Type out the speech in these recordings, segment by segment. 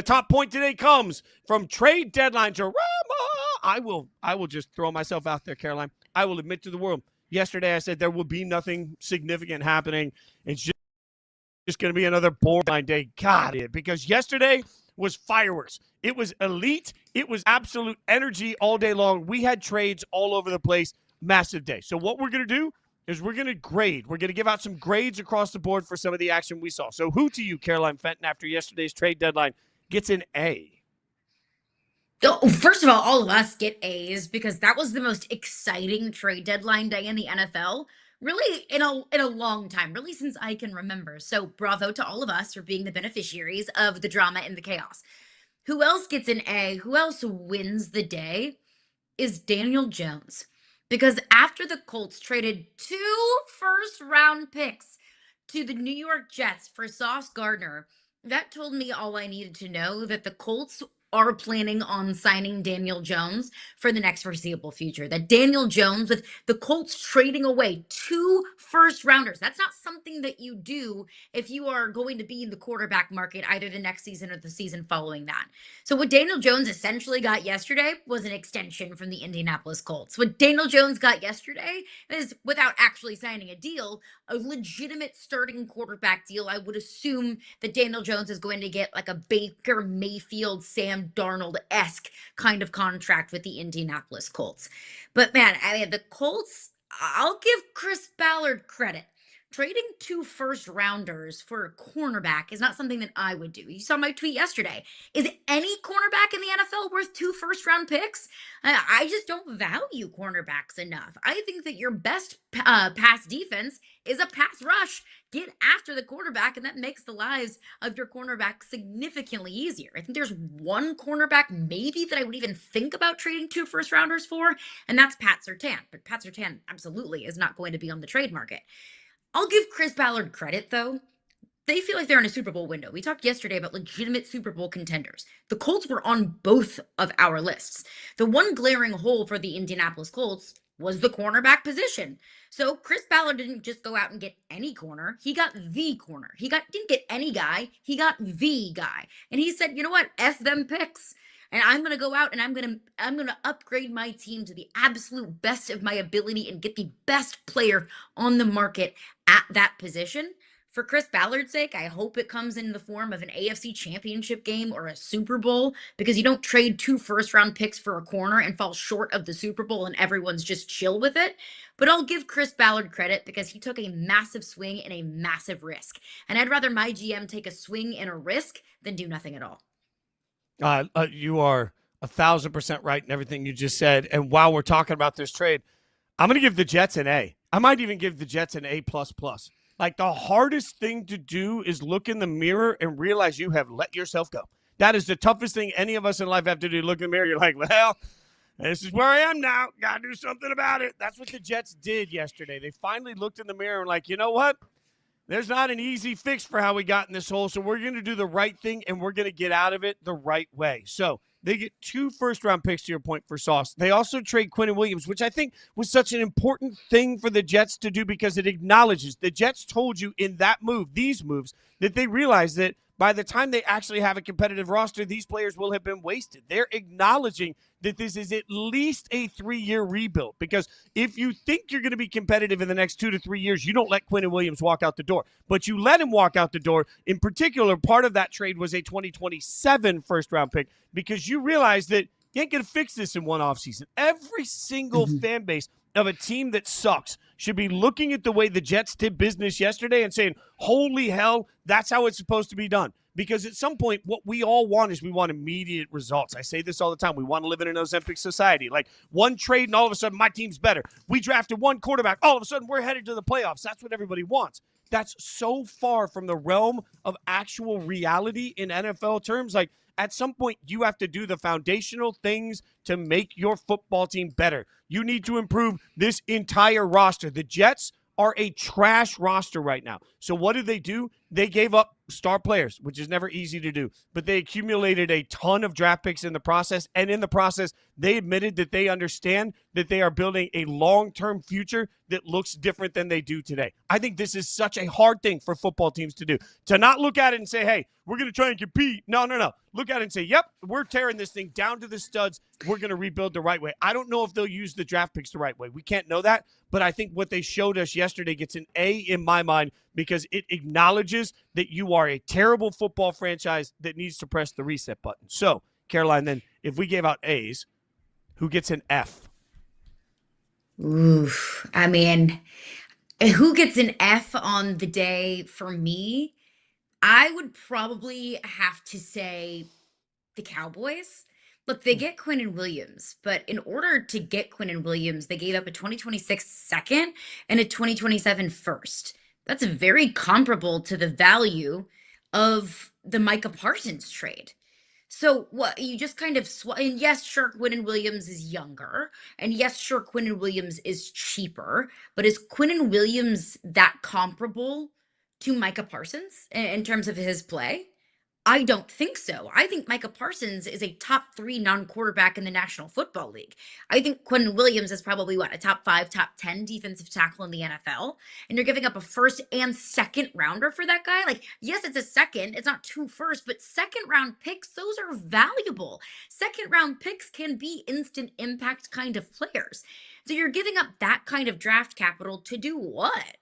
The top point today comes from trade deadline drama. I will just throw myself out there, Caroline. I will admit to the world. Yesterday I said there will be nothing significant happening. It's just going to be another boring day. God, because yesterday was fireworks. It was elite. It was absolute energy all day long. We had trades all over the place. Massive day. So what we're going to do is we're going to grade. We're going to give out some grades across the board for some of the action we saw. So who to you, Caroline Fenton, after yesterday's trade deadline, gets an A? First of all of us get A's because that was the most exciting trade deadline day in the NFL, really in a long time, really since I can remember. So bravo to all of us for being the beneficiaries of the drama and the chaos. Who else gets an A? Who else wins the day is Daniel Jones. Because after the Colts traded 2 first-round picks to the New York Jets for Sauce Gardner, that told me all I needed to know, that the Colts are planning on signing Daniel Jones for the next foreseeable future. That Daniel Jones, with the Colts trading away 2 first-rounders, that's not something that you do if you are going to be in the quarterback market either the next season or the season following that. So what Daniel Jones essentially got yesterday was an extension from the Indianapolis Colts. What Daniel Jones got yesterday is, without actually signing a deal, a legitimate starting quarterback deal. I would assume that Daniel Jones is going to get like a Baker Mayfield, Sam Darnold-esque kind of contract with the Indianapolis Colts. But man, I mean, the Colts, I'll give Chris Ballard credit. Trading 2 first-rounders for a cornerback is not something that I would do. You saw my tweet yesterday. Is any cornerback in the NFL worth 2 first-round picks? I just don't value cornerbacks enough. I think that your best pass defense is a pass rush. Get after the quarterback, and that makes the lives of your cornerback significantly easier. I think there's one cornerback maybe that I would even think about trading 2 first-rounders for, and that's Pat Surtain. But Pat Surtain absolutely is not going to be on the trade market. I'll give Chris Ballard credit, though. They feel like they're in a Super Bowl window. We talked yesterday about legitimate Super Bowl contenders. The Colts were on both of our lists. The one glaring hole for the Indianapolis Colts was the cornerback position. So Chris Ballard didn't just go out and get any corner. He got the corner. Didn't get any guy. He got the guy. And he said, you know what? F them picks. And I'm going to go out and I'm going to upgrade my team to the absolute best of my ability and get the best player on the market at that position. For Chris Ballard's sake, I hope it comes in the form of an AFC championship game or a Super Bowl, because you don't trade 2 first-round picks for a corner and fall short of the Super Bowl and everyone's just chill with it. But I'll give Chris Ballard credit because he took a massive swing and a massive risk. And I'd rather my GM take a swing and a risk than do nothing at all. You are 1,000% right in everything you just said. And while we're talking about this trade, I'm going to give the Jets an A. I might even give the Jets an A++. Like, the hardest thing to do is look in the mirror and realize you have let yourself go. That is the toughest thing any of us in life have to do. Look in the mirror. You're like, well, this is where I am now. Got to do something about it. That's what the Jets did yesterday. They finally looked in the mirror and like, you know what? There's not an easy fix for how we got in this hole, so we're going to do the right thing, and we're going to get out of it the right way. So they get 2 first-round picks, to your point, for Sauce. They also trade Quinnen Williams, which I think was such an important thing for the Jets to do because it acknowledges the Jets told you in that move, these moves, that they realize that by the time they actually have a competitive roster, these players will have been wasted. They're acknowledging that this is at least a 3-year rebuild, because if you think you're going to be competitive in the next 2 to 3 years, you don't let Quinnen Williams walk out the door. But you let him walk out the door. In particular, part of that trade was a 2027 first-round pick, because you realize that you ain't going to fix this in one offseason. Every single fan base of a team that sucks should be looking at the way the Jets did business yesterday and saying, holy hell, that's how it's supposed to be done. Because at some point, what we all want is we want immediate results. I say this all the time. We want to live in an Ozempic society. Like, one trade and all of a sudden my team's better. We drafted one quarterback. All of a sudden we're headed to the playoffs. That's what everybody wants. That's so far from the realm of actual reality in NFL terms. Like, at some point, you have to do the foundational things to make your football team better. You need to improve this entire roster. The Jets are a trash roster right now. So what do? They gave up star players, which is never easy to do. But they accumulated a ton of draft picks in the process. And in the process, They admitted that they understand that they are building a long-term future that looks different than they do today. I think this is such a hard thing for football teams to do, to not look at it and say, hey, we're going to try and compete. No. Look at it and say, yep, we're tearing this thing down to the studs. We're going to rebuild the right way. I don't know if they'll use the draft picks the right way. We can't know that, but I think what they showed us yesterday gets an A in my mind because it acknowledges that you are a terrible football franchise that needs to press the reset button. So, Caroline, then if we gave out A's, who gets an F? Oof. I mean, who gets an F on the day for me? I would probably have to say the Cowboys. Look, they get Quinnen Williams, but in order to get Quinnen Williams, they gave up a 2026 second and a 2027 first. That's very comparable to the value of the Micah Parsons trade. So what you just kind of and yes, sure, Quinnen Williams is younger, and yes, sure, Quinnen Williams is cheaper, but is Quinnen Williams that comparable to Micah Parsons in terms of his play? I don't think so. I think Micah Parsons is a top 3 non-quarterback in the National Football League. I think Quinnen Williams is probably a top 5, top 10 defensive tackle in the NFL. And you're giving up a first and second rounder for that guy. Like, yes, it's a second. It's not 2 firsts, but second round picks, those are valuable. Second round picks can be instant impact kind of players. So you're giving up that kind of draft capital to do what?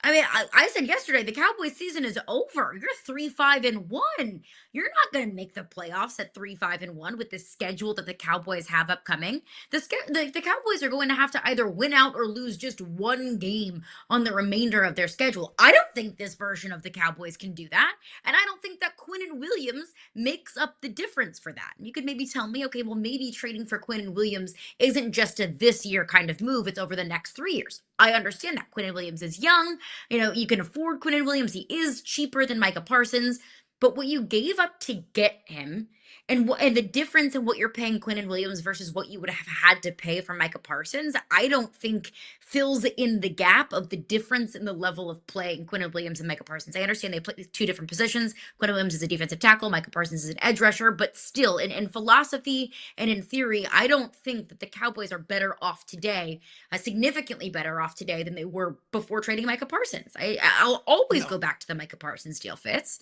I mean, I said yesterday, the Cowboys season is over. You're 3-5-1. You're not going to make the playoffs at 3-5-1 with the schedule that the Cowboys have upcoming. The Cowboys are going to have to either win out or lose just one game on the remainder of their schedule. I don't think this version of the Cowboys can do that. And I don't think that Quinnen Williams makes up the difference for that. And you could maybe tell me, okay, well, maybe trading for Quinnen Williams isn't just a this year kind of move. It's over the next 3 years. I understand that Quinnen Williams is young. You know, you can afford Quinnen Williams. He is cheaper than Micah Parsons. But what you gave up to get him and the difference in what you're paying Quinnen Williams versus what you would have had to pay for Micah Parsons, I don't think fills in the gap of the difference in the level of play in Quinnen Williams and Micah Parsons. I understand they play 2 different positions. Quinnen Williams is a defensive tackle. Micah Parsons is an edge rusher. But still, in philosophy and in theory, I don't think that the Cowboys are better off today, significantly better off today than they were before trading Micah Parsons. I'll always go back to the Micah Parsons deal, Fitz.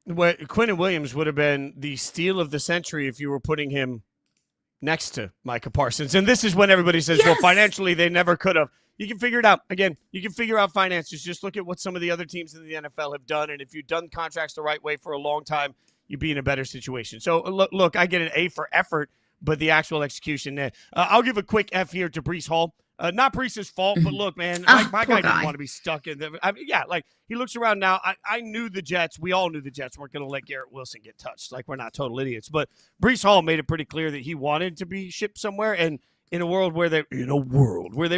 Quinnen Williams would have been the steal of the century if you were putting him next to Micah Parsons. And this is when everybody says, well, financially, they never could have. You can figure it out. Again, you can figure out finances. Just look at what some of the other teams in the NFL have done. And if you've done contracts the right way for a long time, you'd be in a better situation. So, look, I get an A for effort, but the actual execution, I'll give a quick F here to Breece Hall. Not Breece's fault, but look, man, my guy didn't want to be stuck in the. I mean, yeah, like he looks around now. I knew the Jets. We all knew the Jets weren't going to let Garrett Wilson get touched. Like, we're not total idiots. But Breece Hall made it pretty clear that he wanted to be shipped somewhere. And in a world where they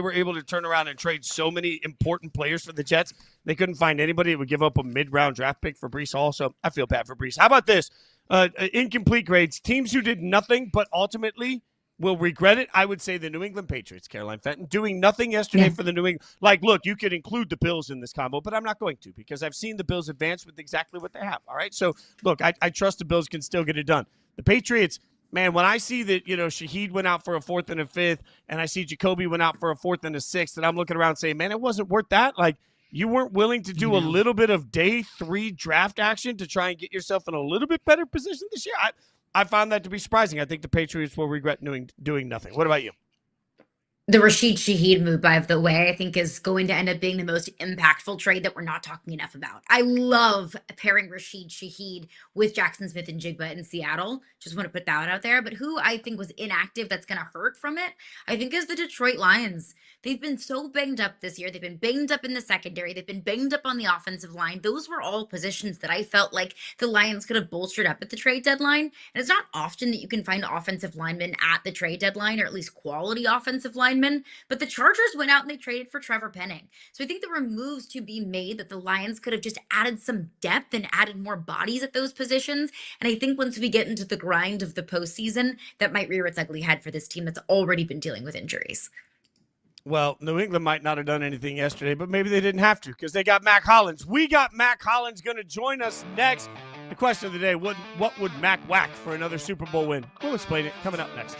were able to turn around and trade so many important players for the Jets, they couldn't find anybody that would give up a mid-round draft pick for Breece Hall. So I feel bad for Breece. How about this? Incomplete grades. Teams who did nothing but ultimately will regret it. I would say the New England Patriots, Caroline Fenton, doing nothing yesterday for the New England. Like, look, you could include the Bills in this combo, but I'm not going to because I've seen the Bills advance with exactly what they have. All right. So, look, I trust the Bills can still get it done. The Patriots, man, when I see that, Shaheed went out for a 4th and a 5th, and I see Jacoby went out for a 4th and a 6th, and I'm looking around saying, man, it wasn't worth that. Like, you weren't willing to do a little bit of day 3 draft action to try and get yourself in a little bit better position this year. I found that to be surprising. I think the Patriots will regret doing nothing. What about you? The Rashid Shaheed move, by the way, I think is going to end up being the most impactful trade that we're not talking enough about. I love pairing Rashid Shaheed with Jackson Smith and Jigba in Seattle. Just want to put that out there. But who I think was inactive that's going to hurt from it, I think, is the Detroit Lions. They've been so banged up this year. They've been banged up in the secondary. They've been banged up on the offensive line. Those were all positions that I felt like the Lions could have bolstered up at the trade deadline. And it's not often that you can find offensive linemen at the trade deadline, or at least quality offensive linemen. But the Chargers went out and they traded for Trevor Penning. So I think there were moves to be made that the Lions could have just added some depth and added more bodies at those positions. And I think once we get into the grind of the postseason, that might rear its ugly head for this team that's already been dealing with injuries. Well, New England might not have done anything yesterday, but maybe they didn't have to because they got Mack Hollins. We got Mack Hollins going to join us next. The question of the day, what would Mack whack for another Super Bowl win? We'll explain it coming up next.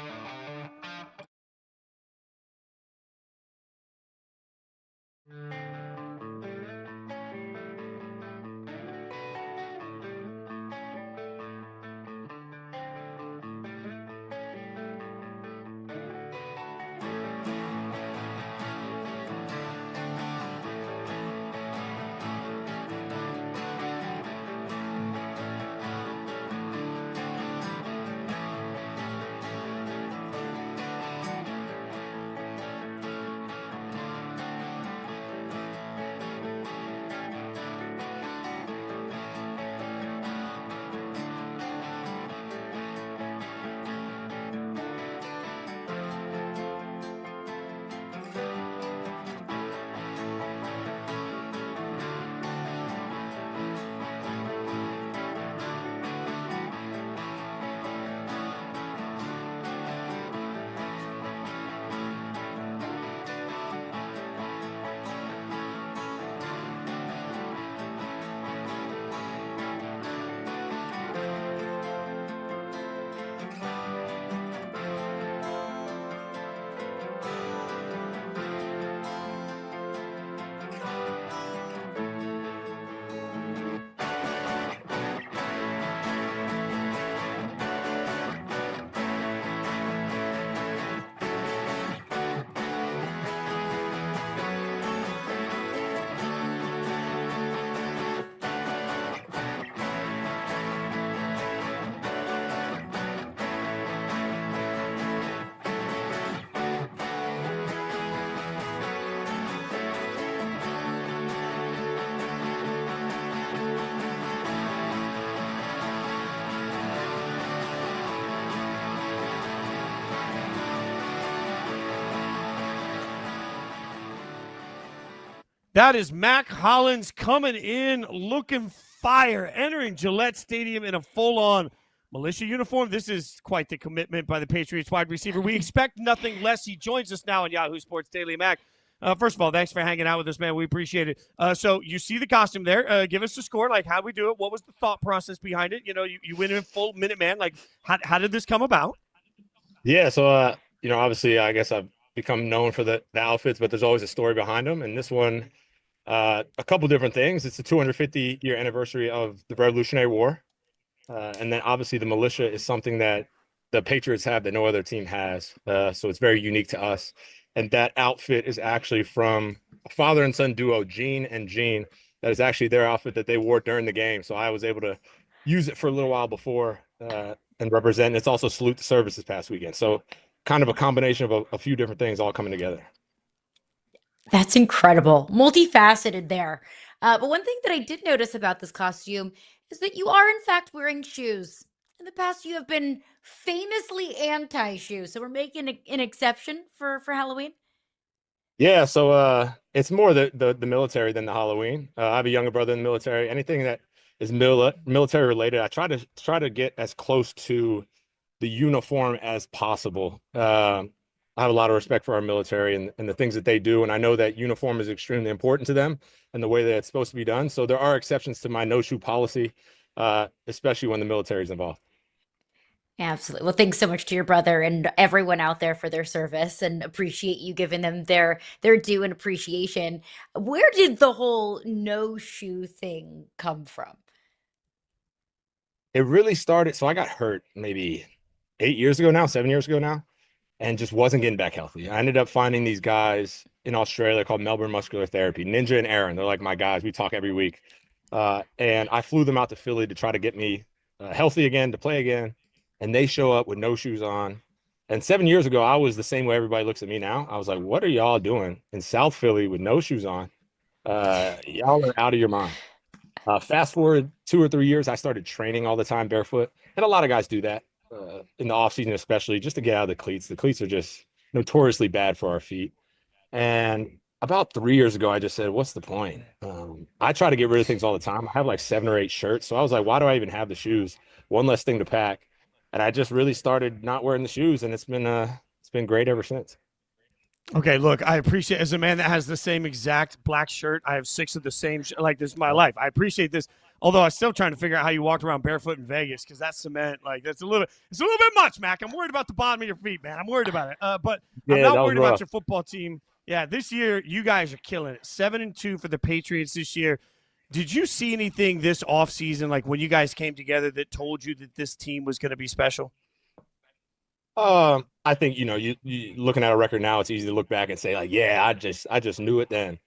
That is Mack Hollins coming in looking fire, entering Gillette Stadium in a full-on militia uniform. This is quite the commitment by the Patriots wide receiver. We expect nothing less. He joins us now on Yahoo Sports Daily. Mack, first of all, thanks for hanging out with us, man. We appreciate it. So you see the costume there. Give us the score. Like, how we do it? What was the thought process behind it? You know, you went in full Minuteman. Like, how did this come about? Yeah, so obviously, I guess I've become known for the outfits, but there's always a story behind them. And this one, a couple different things. It's the 250-year anniversary of the Revolutionary War, and then obviously the militia is something that the Patriots have that no other team has. So it's very unique to us. And that outfit is actually from a father and son duo, Gene and Gene. That is actually their outfit that they wore during the game. So I was able to use it for a little while before and represent. It's also salute the service this past weekend. So kind of a combination of a few different things all coming together. That's incredible. Multifaceted there. But one thing that I did notice about this costume is that you are, in fact, wearing shoes. In the past, you have been famously anti-shoe. So we're making an exception for Halloween. Yeah, so it's more the military than the Halloween. I have a younger brother in the military. Anything that is military related, I try to get as close to the uniform as possible. I have a lot of respect for our military and the things that they do, and I know that uniform is extremely important to them and the way that it's supposed to be done. So there are exceptions to my no-shoe policy, especially when the military is involved. Absolutely. Well, thanks so much to your brother and everyone out there for their service, and appreciate you giving them their due and appreciation. Where did the whole no shoe thing come from? It really started, so I got hurt maybe 8 years ago now, 7 years ago now, and just wasn't getting back healthy. I ended up finding these guys in Australia called Melbourne Muscular Therapy, Ninja and Aaron. They're like my guys. We talk every week. And I flew them out to Philly to try to get me healthy again, to play again. And they show up with no shoes on. And 7 years ago, I was the same way everybody looks at me now. I was like, what are y'all doing in South Philly with no shoes on? Y'all are out of your mind. Fast forward 2 or 3 years, I started training all the time barefoot. And a lot of guys do that in the offseason, especially just to get out of the cleats. The cleats are just notoriously bad for our feet. And about 3 years ago, I just said, what's the point? I try to get rid of things all the time. I have like 7 or 8 shirts. So I was like, why do I even have the shoes? One less thing to pack. And I just really started not wearing the shoes, and it's been great ever since. Okay, look, I appreciate, as a man that has the same exact black shirt, I have 6 of the same, like, this is my life. I appreciate this, although I'm still trying to figure out how you walked around barefoot in Vegas, because that cement, like, it's a little bit much, Mac. I'm worried about the bottom of your feet, man. I'm worried about it. But Yeah, I'm that not was worried about rough. your football team. Yeah, this year, you guys are killing it. 7-2 for the Patriots this year. Did you see anything this offseason, like when you guys came together, that told you that this team was going to be special? I think you looking at a record now, it's easy to look back and say like, yeah, I just knew it then.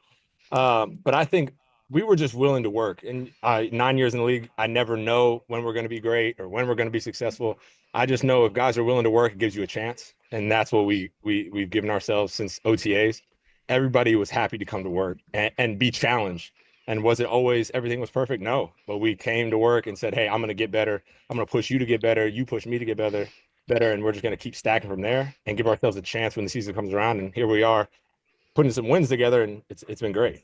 But I think we were just willing to work. And 9 years in the league, I never know when we're going to be great or when we're going to be successful. I just know if guys are willing to work, it gives you a chance, and that's what we've given ourselves since OTAs. Everybody was happy to come to work and be challenged. And was it always everything was perfect? No, but we came to work and said, hey, I'm going to get better. I'm going to push you to get better. You push me to get better, and we're just going to keep stacking from there and give ourselves a chance when the season comes around. And here we are, putting some wins together, and it's been great.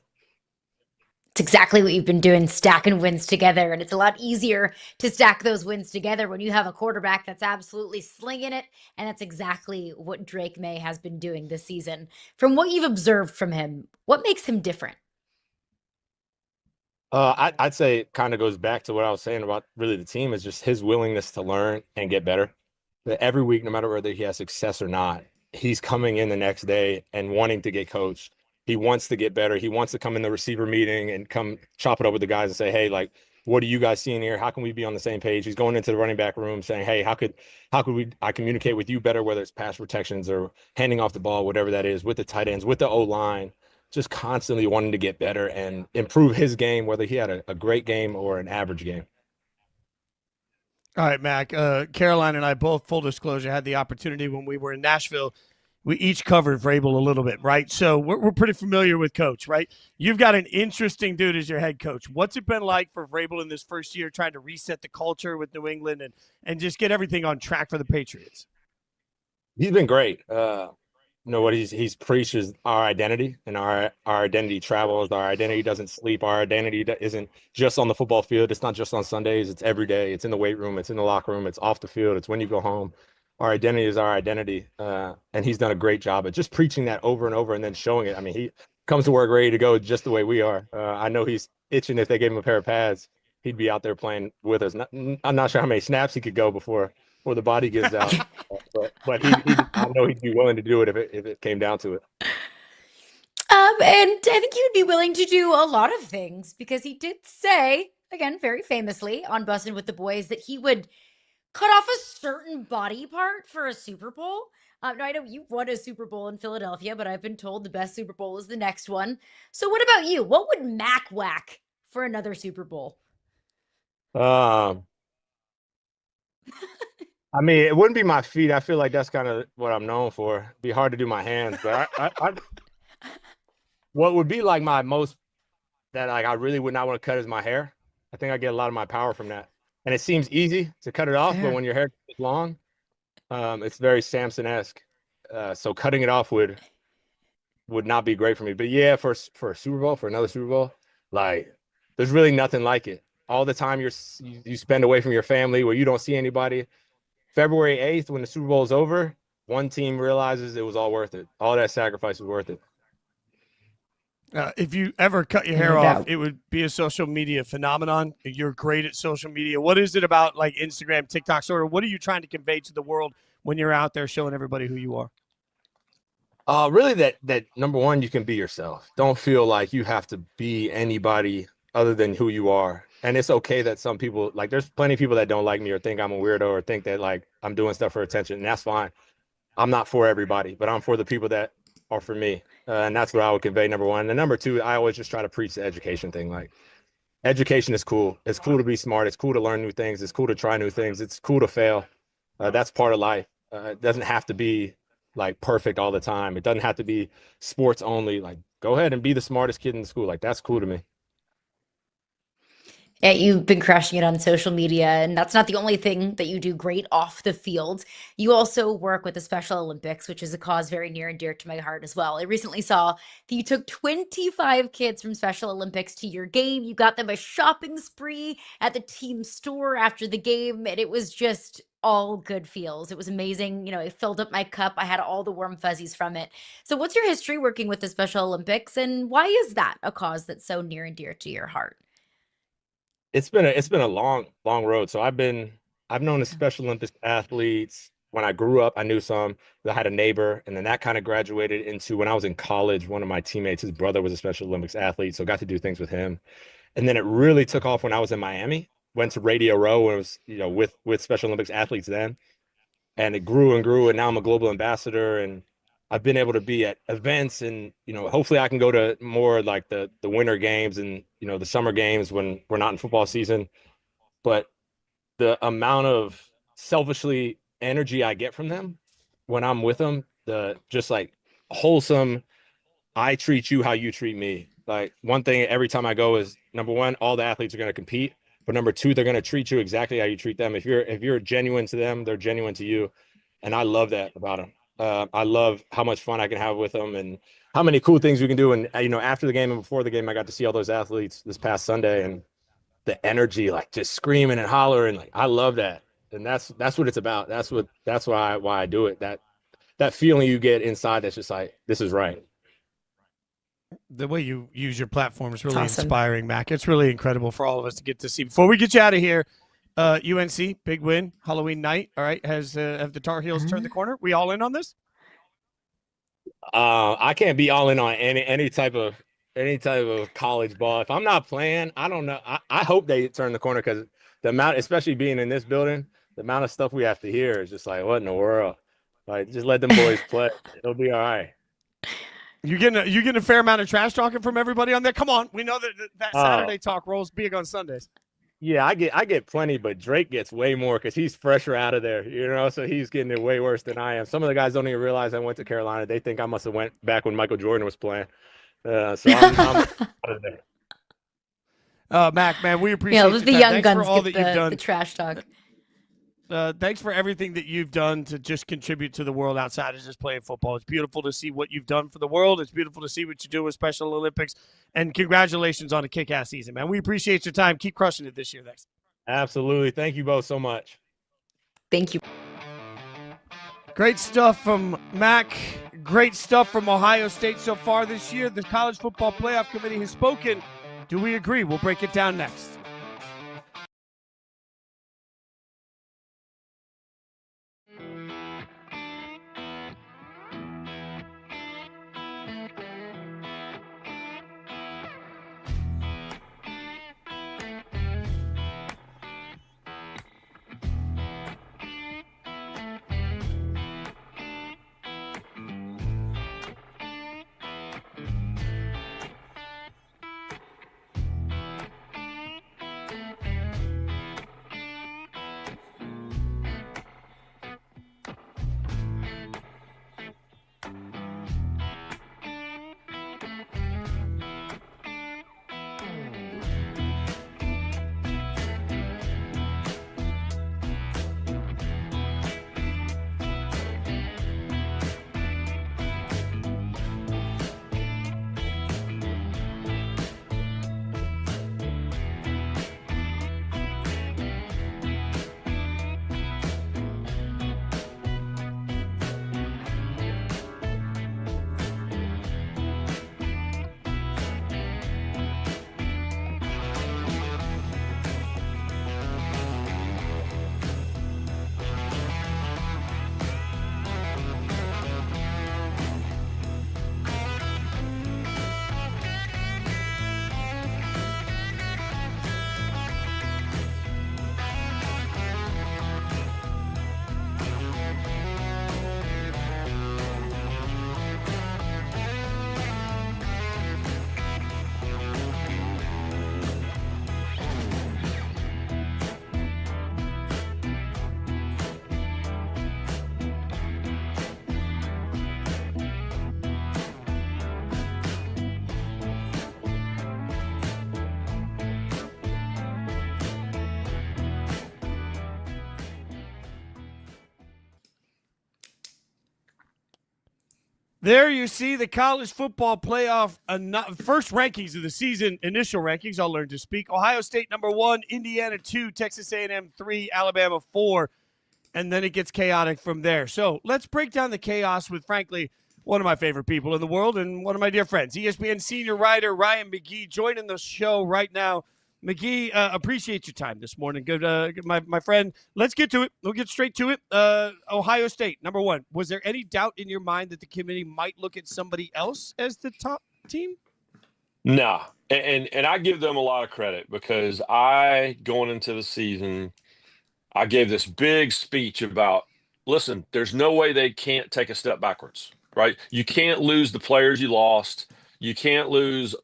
It's exactly what you've been doing, stacking wins together. And it's a lot easier to stack those wins together when you have a quarterback that's absolutely slinging it. And that's exactly what Drake Maye has been doing this season. From what you've observed from him, what makes him different? I'd say it kind of goes back to what I was saying about really the team is just his willingness to learn and get better. That every week, no matter whether he has success or not, he's coming in the next day and wanting to get coached. He wants to get better. He wants to come in the receiver meeting and come chop it up with the guys and say, hey, like, what are you guys seeing here? How can we be on the same page? He's going into the running back room saying, hey, I communicate with you better, whether it's pass protections or handing off the ball, whatever that is, with the tight ends, with the O-line, just constantly wanting to get better and improve his game, whether he had a great game or an average game. All right, Mac. Caroline and I both, full disclosure, had the opportunity when we were in Nashville. We each covered Vrabel a little bit, right? So we're pretty familiar with Coach, right? You've got an interesting dude as your head coach. What's it been like for Vrabel in this first year, trying to reset the culture with New England and just get everything on track for the Patriots? He's been great. what he's preaches our identity, and our identity travels. Our identity doesn't sleep. Our identity isn't just on the football field. It's not just on Sundays. It's every day. It's in the weight room. It's in the locker room. It's off the field. It's when you go home. Our identity is our identity, and he's done a great job at just preaching that over and over, and then showing it. I mean, he comes to work ready to go just the way we are. I know he's itching. If they gave him a pair of pads, he'd be out there playing with us. I'm not sure how many snaps he could go before the body gives out. But I know he'd be willing to do it if it came down to it. And I think he would be willing to do a lot of things, because he did say, again, very famously on Bussin' with the Boys, that he would cut off a certain body part for a Super Bowl. Now, I know you won a Super Bowl in Philadelphia, but I've been told the best Super Bowl is the next one. So what about you? What would Mack whack for another Super Bowl? I mean, it wouldn't be my feet. I feel like that's kind of what I'm known for. It'd be hard to do my hands, but what would be like my most that like I really would not want to cut is my hair. I think I get a lot of my power from that. And it seems easy to cut it off, but when your hair is long, it's very Samson-esque. So cutting it off would not be great for me. But yeah, for a Super Bowl, for another Super Bowl, like there's really nothing like it. All the time you spend away from your family where you don't see anybody. February 8th, when the Super Bowl is over, one team realizes it was all worth it. All that sacrifice was worth it. If you ever cut your hair off, it would be a social media phenomenon. You're great at social media. What is it about like Instagram, TikTok, sort of? What are you trying to convey to the world when you're out there showing everybody who you are? Really that number one, you can be yourself. Don't feel like you have to be anybody other than who you are. And it's okay that some people, like there's plenty of people that don't like me or think I'm a weirdo or think that like I'm doing stuff for attention. And that's fine. I'm not for everybody, but I'm for the people that are for me. And that's what I would convey, number one. And number two, I always just try to preach the education thing. Like education is cool. It's cool to be smart. It's cool to learn new things. It's cool to try new things. It's cool to fail. That's part of life. It doesn't have to be like perfect all the time. It doesn't have to be sports only. Like go ahead and be the smartest kid in school. Like that's cool to me. Yeah, you've been crushing it on social media, and that's not the only thing that you do great off the field. You also work with the Special Olympics, which is a cause very near and dear to my heart as well. I recently saw that you took 25 kids from Special Olympics to your game. You got them a shopping spree at the team store after the game, and it was just all good feels. It was amazing. You know, it filled up my cup. I had all the warm fuzzies from it. So what's your history working with the Special Olympics, and why is that a cause that's so near and dear to your heart? It's been a long road. So I've known the Special Olympics athletes. When I grew up, I knew some. I had a neighbor, and then that kind of graduated into when I was in college. One of my teammates, his brother was a Special Olympics athlete, so I got to do things with him. And then it really took off when I was in Miami. Went to Radio Row and was, with Special Olympics athletes then. And it grew and grew, and now I'm a global ambassador, and I've been able to be at events, and hopefully I can go to more like the winter games and the summer games when we're not in football season. But the amount of selfishly energy I get from them when I'm with them, the just like wholesome, I treat you how you treat me. Like one thing every time I go is, number one, all the athletes are going to compete, but number two, they're going to treat you exactly how you treat them. If you're genuine to them, they're genuine to you, and I love that about them. I love how much fun I can have with them and how many cool things we can do. And, after the game and before the game, I got to see all those athletes this past Sunday, and the energy, like just screaming and hollering. Like, I love that. And that's what it's about. That's why I do it. That feeling you get inside, that's just like, this is right. The way you use your platform is really Awesome. inspiring, Mac. It's really incredible for all of us to get to see. Before we get you out of here, UNC, big win, Halloween night. All right. Have the Tar Heels turned the corner? We all in on this? I can't be all in on any type of college ball. If I'm not playing, I don't know. I hope they turn the corner, because the amount, especially being in this building, the amount of stuff we have to hear is just like, what in the world? Like, just let them boys play. It'll be all right. You getting a fair amount of trash talking from everybody on there? Come on. We know that Saturday talk rolls big on Sundays. Yeah, I get plenty, but Drake gets way more because he's fresher out of there, so he's getting it way worse than I am. Some of the guys don't even realize I went to Carolina. They think I must have went back when Michael Jordan was playing. So I'm out of there. Mac, man, we appreciate the young Thanks guns for all get that you've done. the trash talk. Thanks for everything that you've done to just contribute to the world outside of just playing football. It's beautiful to see what you've done for the world. It's beautiful to see what you do with Special Olympics. And congratulations on a kick-ass season, man. We appreciate your time. Keep crushing it this year. Thanks. Absolutely. Thank you both so much. Thank you. Great stuff from Mack. Great stuff from Ohio State so far this year. The College Football Playoff Committee has spoken. Do we agree? We'll break it down next. There you see the college football playoff first rankings of the season, initial rankings. I'll learn to speak. Ohio State number 1, Indiana 2, Texas A&M 3, Alabama 4, and then it gets chaotic from there. So let's break down the chaos with, frankly, one of my favorite people in the world and one of my dear friends, ESPN senior writer Ryan McGee, joining the show right now. McGee, appreciate your time this morning. Good, my friend. Let's get to it. We'll get straight to it. Ohio State, number 1. Was there any doubt in your mind that the committee might look at somebody else as the top team? No, and I give them a lot of credit because going into the season, I gave this big speech about, listen, there's no way they can't take a step backwards, right? You can't lose the players you lost. You can't lose,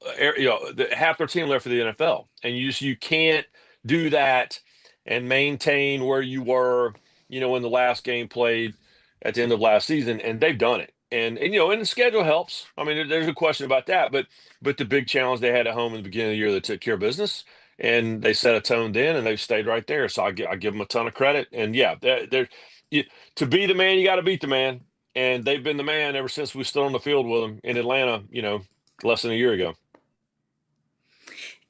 half their team left for the NFL, and you can't do that and maintain where you were, in the last game played at the end of last season, and they've done it. And the schedule helps. I mean, there's a question about that, but the big challenge they had at home in the beginning of the year, they took care of business, and they set a tone then, and they've stayed right there. So I give them a ton of credit. And yeah, to be the man, you got to beat the man, and they've been the man ever since we stood on the field with them in Atlanta, less than a year ago.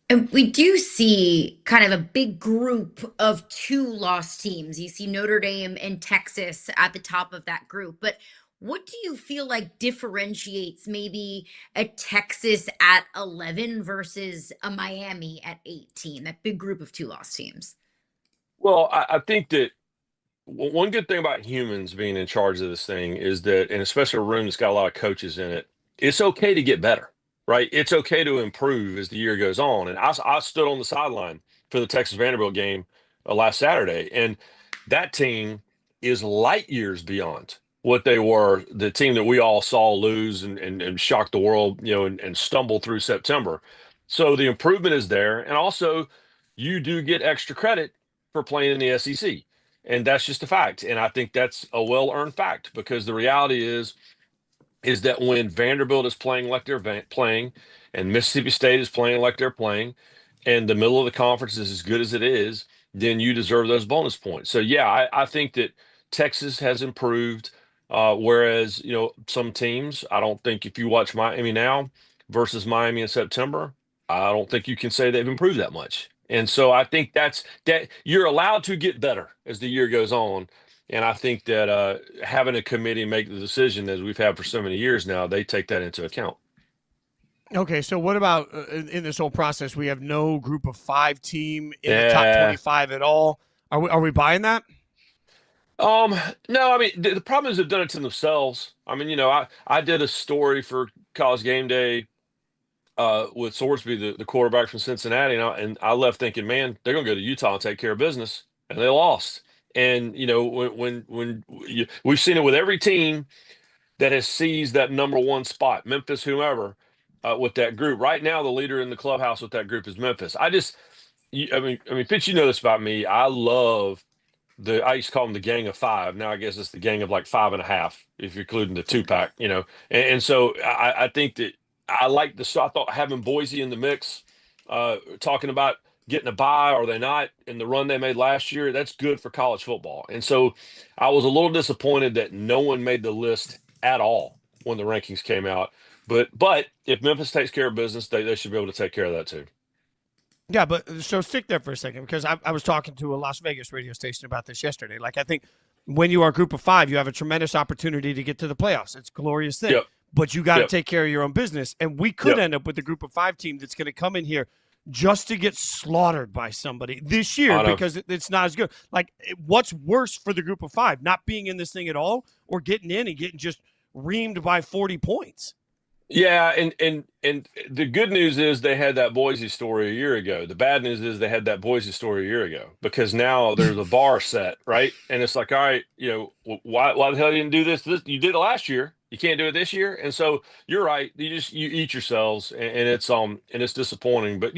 And we do see kind of a big group of 2 lost teams. You see Notre Dame and Texas at the top of that group. But what do you feel like differentiates maybe a Texas at 11 versus a Miami at 18, that big group of 2 lost teams? Well, I think that one good thing about humans being in charge of this thing is that, and especially a room that's got a lot of coaches in it, it's okay to get better. Right. It's okay to improve as the year goes on. And I stood on the sideline for the Texas Vanderbilt game last Saturday. And that team is light years beyond what they were, the team that we all saw lose and shock the world, and stumble through September. So the improvement is there. And also, you do get extra credit for playing in the SEC. And that's just a fact. And I think that's a well-earned fact, because the reality is that when Vanderbilt is playing like they're playing and Mississippi State is playing like they're playing and the middle of the conference is as good as it is, then you deserve those bonus points. So yeah, I think that Texas has improved. Whereas, some teams, I don't think if you watch Miami now versus Miami in September, I don't think you can say they've improved that much. And so I think that you're allowed to get better as the year goes on. And I think that having a committee make the decision, as we've had for so many years now, they take that into account. Okay, so what about in this whole process? We have no group of 5 team in the top Yeah. 25 at all. Are we buying that? No, I mean, the problem is they've done it to themselves. I mean, I did a story for College Game Day with Sorsby, the quarterback from Cincinnati, and I left thinking, man, they're going to go to Utah and take care of business, and they lost. And we've seen it with every team that has seized that number one spot, Memphis, whomever, with that group. Right now, the leader in the clubhouse with that group is Memphis. I mean, Fitz, you know this about me. I love I used to call them the gang of 5. Now I guess it's the gang of like 5.5, if you're including the 2-pack, And so I think that I like so I thought having Boise in the mix, talking about getting a bye, are they not, in the run they made last year, that's good for college football. And so I was a little disappointed that no one made the list at all when the rankings came out. But if Memphis takes care of business, they should be able to take care of that too. Yeah, but so stick there for a second, because I was talking to a Las Vegas radio station about this yesterday. Like, I think when you are a group of 5, you have a tremendous opportunity to get to the playoffs. It's a glorious thing. Yep. But you got to Yep. take care of your own business. And we could Yep. end up with a group of 5 team that's going to come in here just to get slaughtered by somebody this year I know. because it's not as good. Like, what's worse for the group of 5, not being in this thing at all or getting in and getting just reamed by 40 points? Yeah, and the good news is they had that Boise story a year ago. The bad news is they had that Boise story a year ago, because now there's a bar set, right? And it's like, all right, why the hell you didn't do this? You did it last year. You can't do it this year. And so you're right. You eat yourselves, and it's disappointing. But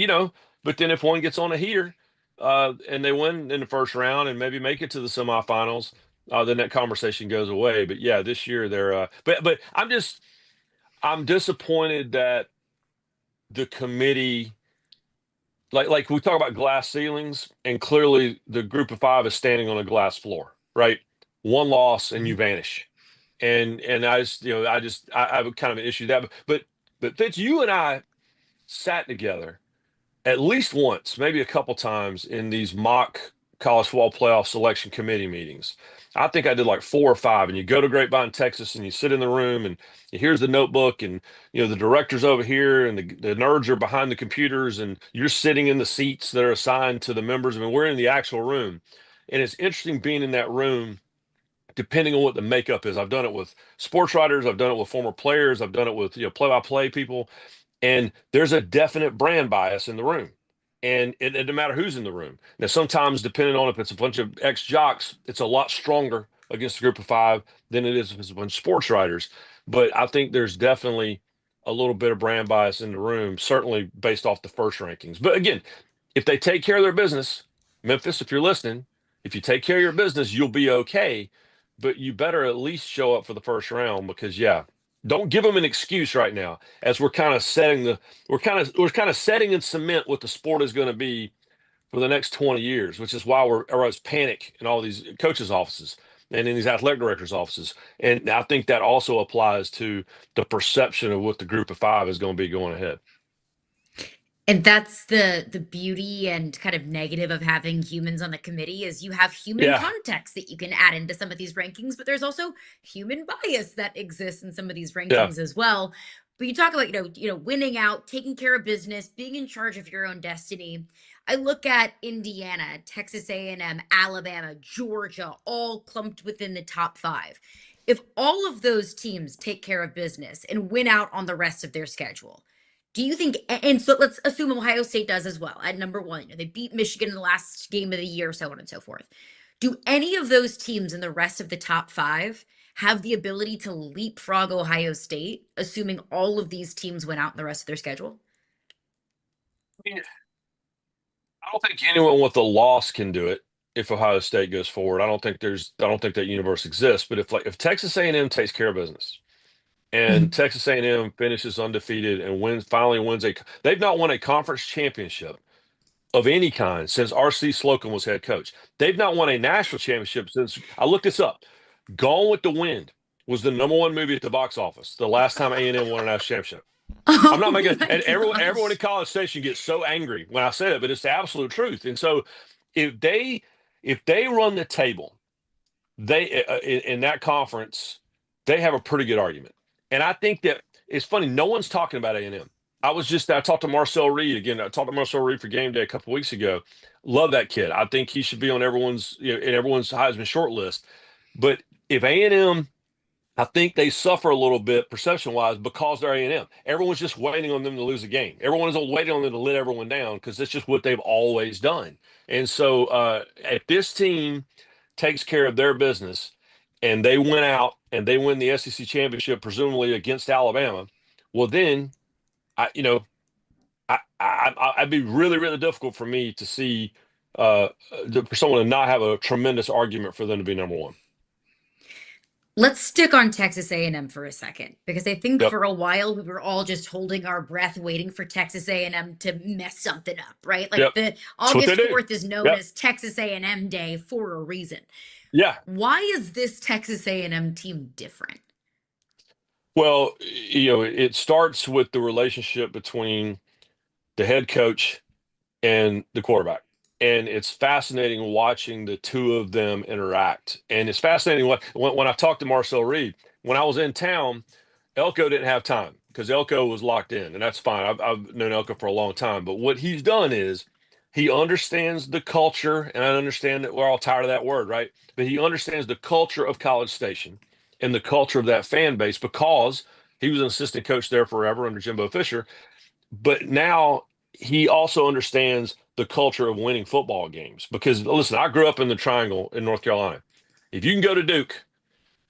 but then if one gets on a heater, and they win in the first round and maybe make it to the semifinals, then that conversation goes away. But yeah, this year they're but I'm disappointed that the committee, like we talk about glass ceilings, and clearly the group of 5 is standing on a glass floor, right? One loss and you vanish. And I have kind of an issue with that. But Fitz, you and I sat together at least once, maybe a couple times, in these mock college football playoff selection committee meetings. I think I did like 4 or 5, and you go to Grapevine, Texas, and you sit in the room, and here's the notebook, and the director's over here, and the nerds are behind the computers, and you're sitting in the seats that are assigned to the members. I mean, we're in the actual room, and it's interesting being in that room, depending on what the makeup is. I've done it with sports writers, I've done it with former players, I've done it with play-by-play people, and there's a definite brand bias in the room. And it doesn't matter who's in the room. Now, sometimes, depending on if it's a bunch of ex-jocks, it's a lot stronger against a group of 5 than it is if it's a bunch of sports writers. But I think there's definitely a little bit of brand bias in the room, certainly based off the first rankings. But again, if they take care of their business, Memphis, if you're listening, if you take care of your business, you'll be okay. But you better at least show up for the first round, because, don't give them an excuse right now, as we're kind of setting in cement what the sport is going to be for the next 20 years, which is why everybody's panic in all these coaches' offices and in these athletic directors' offices. And I think that also applies to the perception of what the group of 5 is going to be going ahead. And that's the beauty and kind of negative of having humans on the committee, is you have human context that you can add into some of these rankings, but there's also human bias that exists in some of these rankings as well. But you talk about, winning out, taking care of business, being in charge of your own destiny. I look at Indiana, Texas A&M, Alabama, Georgia, all clumped within the top 5. If all of those teams take care of business and win out on the rest of their schedule, do you think, and so let's assume Ohio State does as well at number 1, they beat Michigan in the last game of the year, so on and so forth. Do any of those teams in the rest of the top 5 have the ability to leapfrog Ohio State, assuming all of these teams went out in the rest of their schedule? I mean, I don't think anyone with a loss can do it if Ohio State goes forward. I don't think that universe exists. But if Texas A&M takes care of business, and Texas A&M finishes undefeated and finally wins they've not won a conference championship of any kind since R.C. Slocum was head coach. They've not won a national championship since, I looked this up, Gone with the Wind was the #1 movie at the box office the last time A&M won a national championship. I'm not making it. And everyone in College Station gets so angry when I say it, but it's the absolute truth. And so if they run the table, they in that conference, they have a pretty good argument. And I think that it's funny. No one's talking about A&M. I talked to Marcel Reed again. I talked to Marcel Reed for game day a couple weeks ago. Love that kid. I think he should be on everyone's Heisman short list. But if A&M, I think they suffer a little bit perception-wise because they're A&M. Everyone's just waiting on them to lose a game. Everyone is waiting on them to let everyone down because that's just what they've always done. And so if this team takes care of their business and they win out and they win the SEC championship, presumably against Alabama, well, then I'd be really, really difficult for me to see for someone to not have a tremendous argument for them to be #1. Let's stick on Texas A&M for a second, because I think Yep. for a while we were all just holding our breath waiting for Texas A&M to mess something up, right? Like Yep. the That's what they August do. 4th is known Yep. as Texas A&M Day for a reason. Yeah. Why is this Texas A&M team different? Well, it starts with the relationship between the head coach and the quarterback. And it's fascinating watching the two of them interact. And it's fascinating when I talked to Marcel Reed, when I was in town, Elko didn't have time because Elko was locked in, and that's fine. I've known Elko for a long time. But what he's done is he understands the culture, and I understand that we're all tired of that word, right? But he understands the culture of College Station and the culture of that fan base because he was an assistant coach there forever under Jimbo Fisher. But now he also understands the culture of winning football games because, listen, I grew up in the Triangle in North Carolina. If you can go to Duke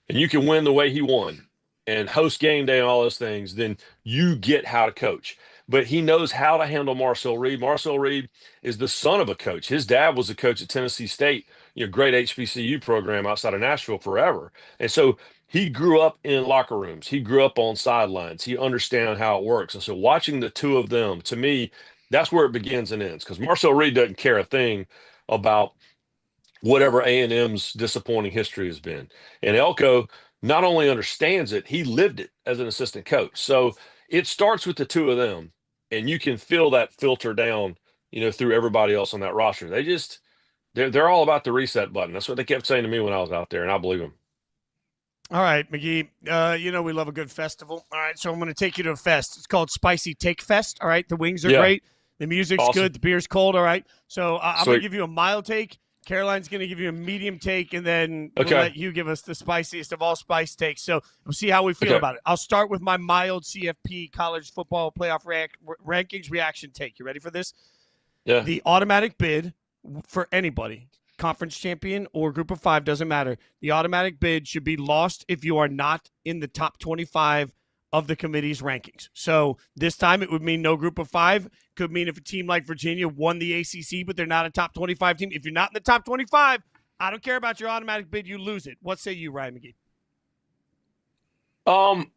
and you can win the way he won and host game day and all those things, then you get how to coach. But he knows how to handle Marcel Reed. Marcel Reed is the son of a coach. His dad was a coach at Tennessee State, great HBCU program outside of Nashville forever. And so he grew up in locker rooms. He grew up on sidelines. He understands how it works. And so watching the two of them, to me, that's where it begins and ends, because Marcel Reed doesn't care a thing about whatever A&M's disappointing history has been. And Elko not only understands it, he lived it as an assistant coach. So it starts with the two of them, and you can feel that filter down, through everybody else on that roster. They're all about the reset button. That's what they kept saying to me when I was out there, and I believe them. All right, McGee, we love a good festival. All right, so I'm going to take you to a fest. It's called Spicy Take Fest. All right, the wings are great. The music's Awesome. Good. The beer's cold. All right, so I'm going to give you a mild take. Caroline's going to give you a medium take, and then we'll let you give us the spiciest of all spice takes. So we'll see how we feel about it. I'll start with my mild CFP college football playoff rankings reaction take. You ready for this? Yeah. The automatic bid for anybody, conference champion or group of 5, doesn't matter. The automatic bid should be lost if you are not in the top 25 of the committee's rankings. So this time it would mean no group of 5. Could mean if a team like Virginia won the ACC, but they're not a top 25 team. If you're not in the top 25, I don't care about your automatic bid. You lose it. What say you, Ryan McGee?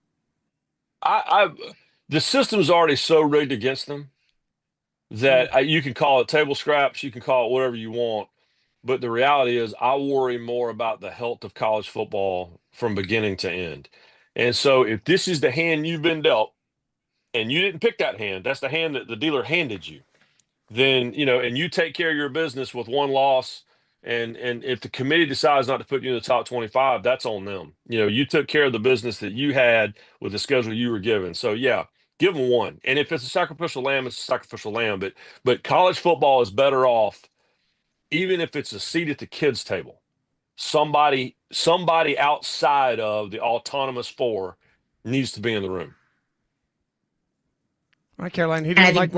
The system's already so rigged against them that you can call it table scraps, you can call it whatever you want. But the reality is I worry more about the health of college football from beginning to end. And so if this is the hand you've been dealt and you didn't pick that hand, that's the hand that the dealer handed you, then, and you take care of your business with one loss. And if the committee decides not to put you in the top 25, that's on them. You took care of the business that you had with the schedule you were given. So, yeah, give them one. And if it's a sacrificial lamb, it's a sacrificial lamb. But college football is better off, even if it's a seat at the kids' table. Somebody outside of the autonomous 4 needs to be in the room. All right, Caroline. He didn't like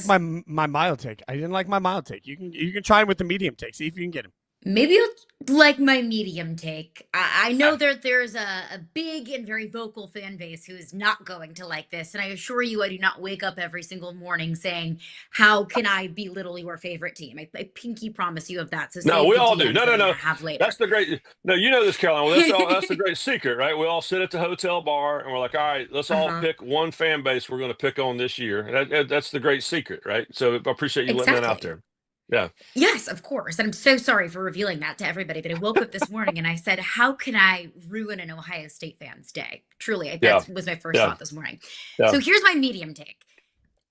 my mild take. I didn't like my mild take. You can try him with the medium take. See if you can get him. Maybe you'll like my medium take. I know that there's a big and very vocal fan base who is not going to like this. And I assure you, I do not wake up every single morning saying, how can I belittle your favorite team? I pinky promise you of that. So No, save we the all do. DMs No, that no, I'm going no. to have later. That's the great. No, you know this, Caroline. Well, that's the great secret, right? We all sit at the hotel bar and we're like, all right, let's all Uh-huh. pick one fan base we're going to pick on this year. That's the great secret, right? So I appreciate you letting that out Exactly. there. Yeah. Yes, of course. And I'm so sorry for revealing that to everybody. But I woke up this morning and I said, how can I ruin an Ohio State fan's day? Truly, Yeah. that was my first Yeah. thought this morning. Yeah. So here's my medium take.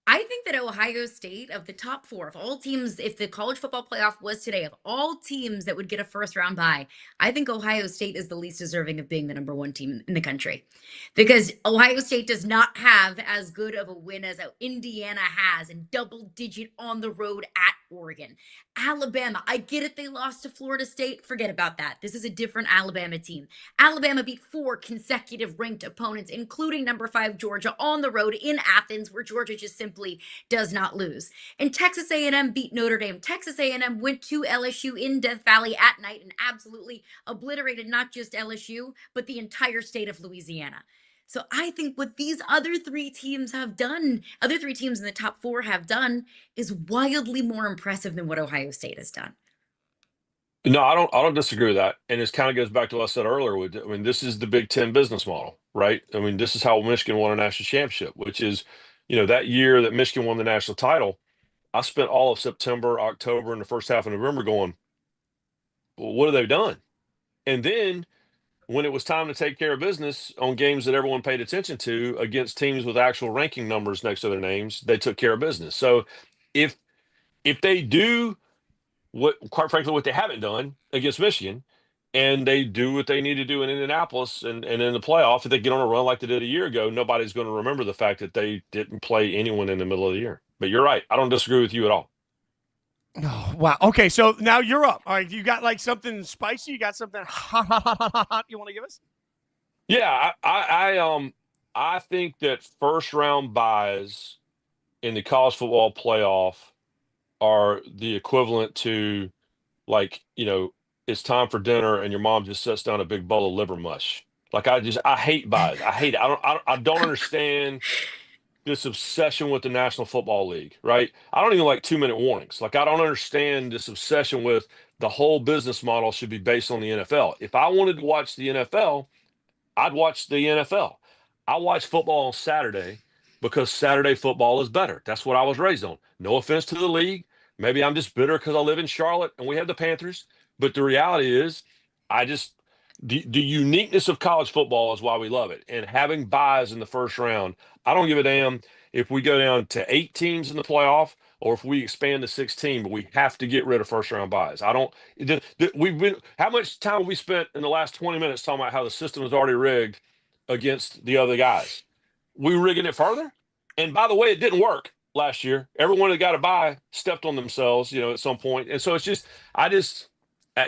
I think that Ohio State, of the top four, of all teams, if the college football playoff was today, of all teams that would get a first round bye, I think Ohio State is the least deserving of being the number one team in the country. Because Ohio State does not have as good of a win as Indiana has, and double digit on the road at Oregon. Alabama, I get it, they lost to Florida State. Forget about that. This is a different Alabama team. Alabama beat 4 consecutive ranked opponents, including number 5 Georgia, on the road in Athens, where Georgia just simply does not lose. And Texas A&M beat Notre Dame. Texas A&M went to LSU in Death Valley at night and absolutely obliterated not just LSU, but the entire state of Louisiana. So I think what these other 3 teams have done, other 3 teams in the top 4 have done, is wildly more impressive than what Ohio State has done. No, I don't disagree with that. And it kind of goes back to what I said earlier. I mean, this is the Big Ten business model, right? I mean, this is how Michigan won a national championship, which is, that year that Michigan won the national title, I spent all of September, October, and the first half of November going, well, what have they done? And then when it was time to take care of business on games that everyone paid attention to against teams with actual ranking numbers next to their names, they took care of business. So if they do quite frankly, what they haven't done against Michigan, and they do what they need to do in Indianapolis and in the playoff, if they get on a run like they did a year ago, nobody's going to remember the fact that they didn't play anyone in the middle of the year. But you're right. I don't disagree with you at all. Oh, wow. Okay, so now you're up. All right, you got like something spicy? You got something hot you want to give us? Yeah, I think that first round buys in the college football playoff are the equivalent to, like, it's time for dinner and your mom just sets down a big bowl of liver mush. Like, I hate buys. I hate it. I don't understand this obsession with the National Football League, right? I don't even like 2-minute warnings. Like, I don't understand this obsession with the whole business model should be based on the NFL. If I wanted to watch the NFL, I'd watch the NFL. I watch football on Saturday because Saturday football is better. That's what I was raised on. No offense to the league. Maybe I'm just bitter because I live in Charlotte and we have the Panthers. But the reality is, the uniqueness of college football is why we love it. And having buys in the first round, I don't give a damn if we go down to 8 teams in the playoff or if we expand to 16, but we have to get rid of first round buys. How much time have we spent in the last 20 minutes talking about how the system is already rigged against the other guys? We rigging it further? And by the way, it didn't work last year. Everyone that got a bye stepped on themselves, at some point. And so I just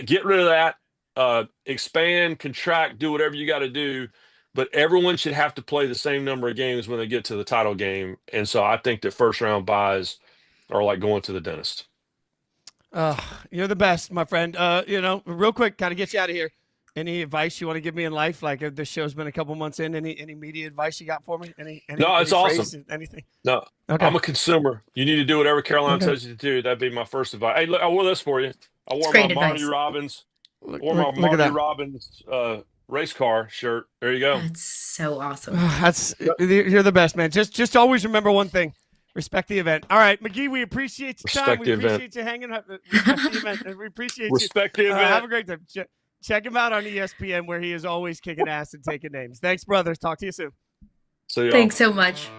get rid of that. Expand, contract, do whatever you got to do, but everyone should have to play the same number of games when they get to the title game. And so I think that first round buys are like going to the dentist. You're the best, my friend. Real quick, kind of get you out of here. Any advice you want to give me in life? Like, if this show's been a couple months in, any media advice you got for me? No, it's awesome. Anything? No, okay. I'm a consumer. You need to do whatever Caroline tells you to do. That'd be my first advice. Hey, look, I wore this for you. I wore my Marty Robbins. Or my Marty Robbins race car shirt. There you go. That's so awesome. You're the best, man. Just always remember one thing: respect the event. All right, McGee, we appreciate your time. We appreciate you hanging out. Respect the event. And we appreciate you. Respect the event. Have a great time. Check him out on ESPN, where he is always kicking ass and taking names. Thanks, brothers. Talk to you soon. See y'all. Thanks so much.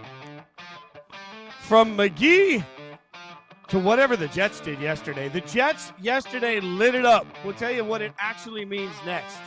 From McGee to whatever the Jets did yesterday. The Jets yesterday lit it up. We'll tell you what it actually means next.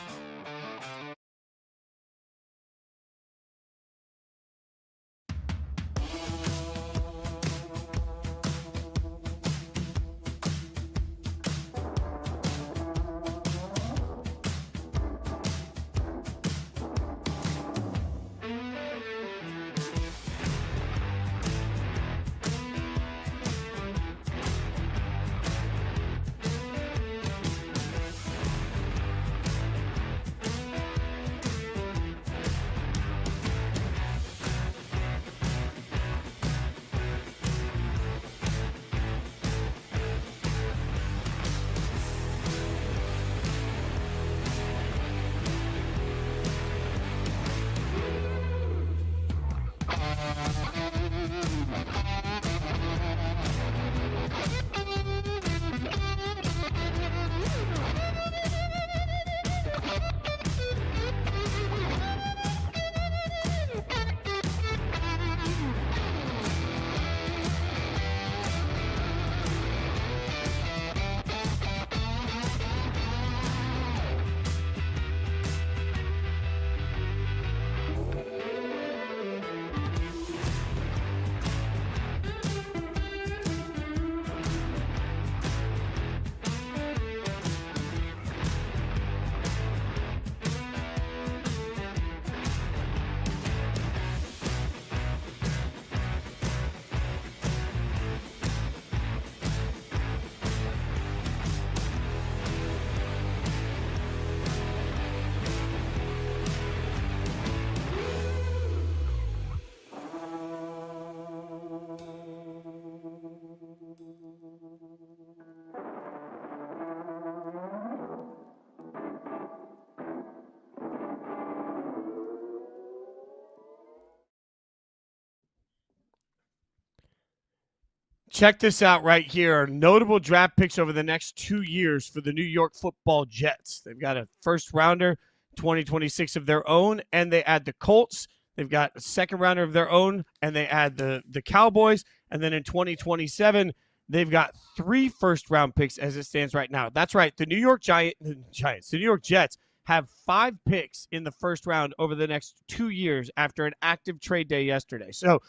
Check this out right here. Notable draft picks over the next 2 years for the New York Football Jets. They've got a first rounder, 2026 of their own, and they add the Colts. They've got a second rounder of their own, and they add the Cowboys. And then in 2027, they've got 3 first-round picks as it stands right now. That's right. The New York the New York Jets have 5 picks in the first round over the next 2 years after an active trade day yesterday. So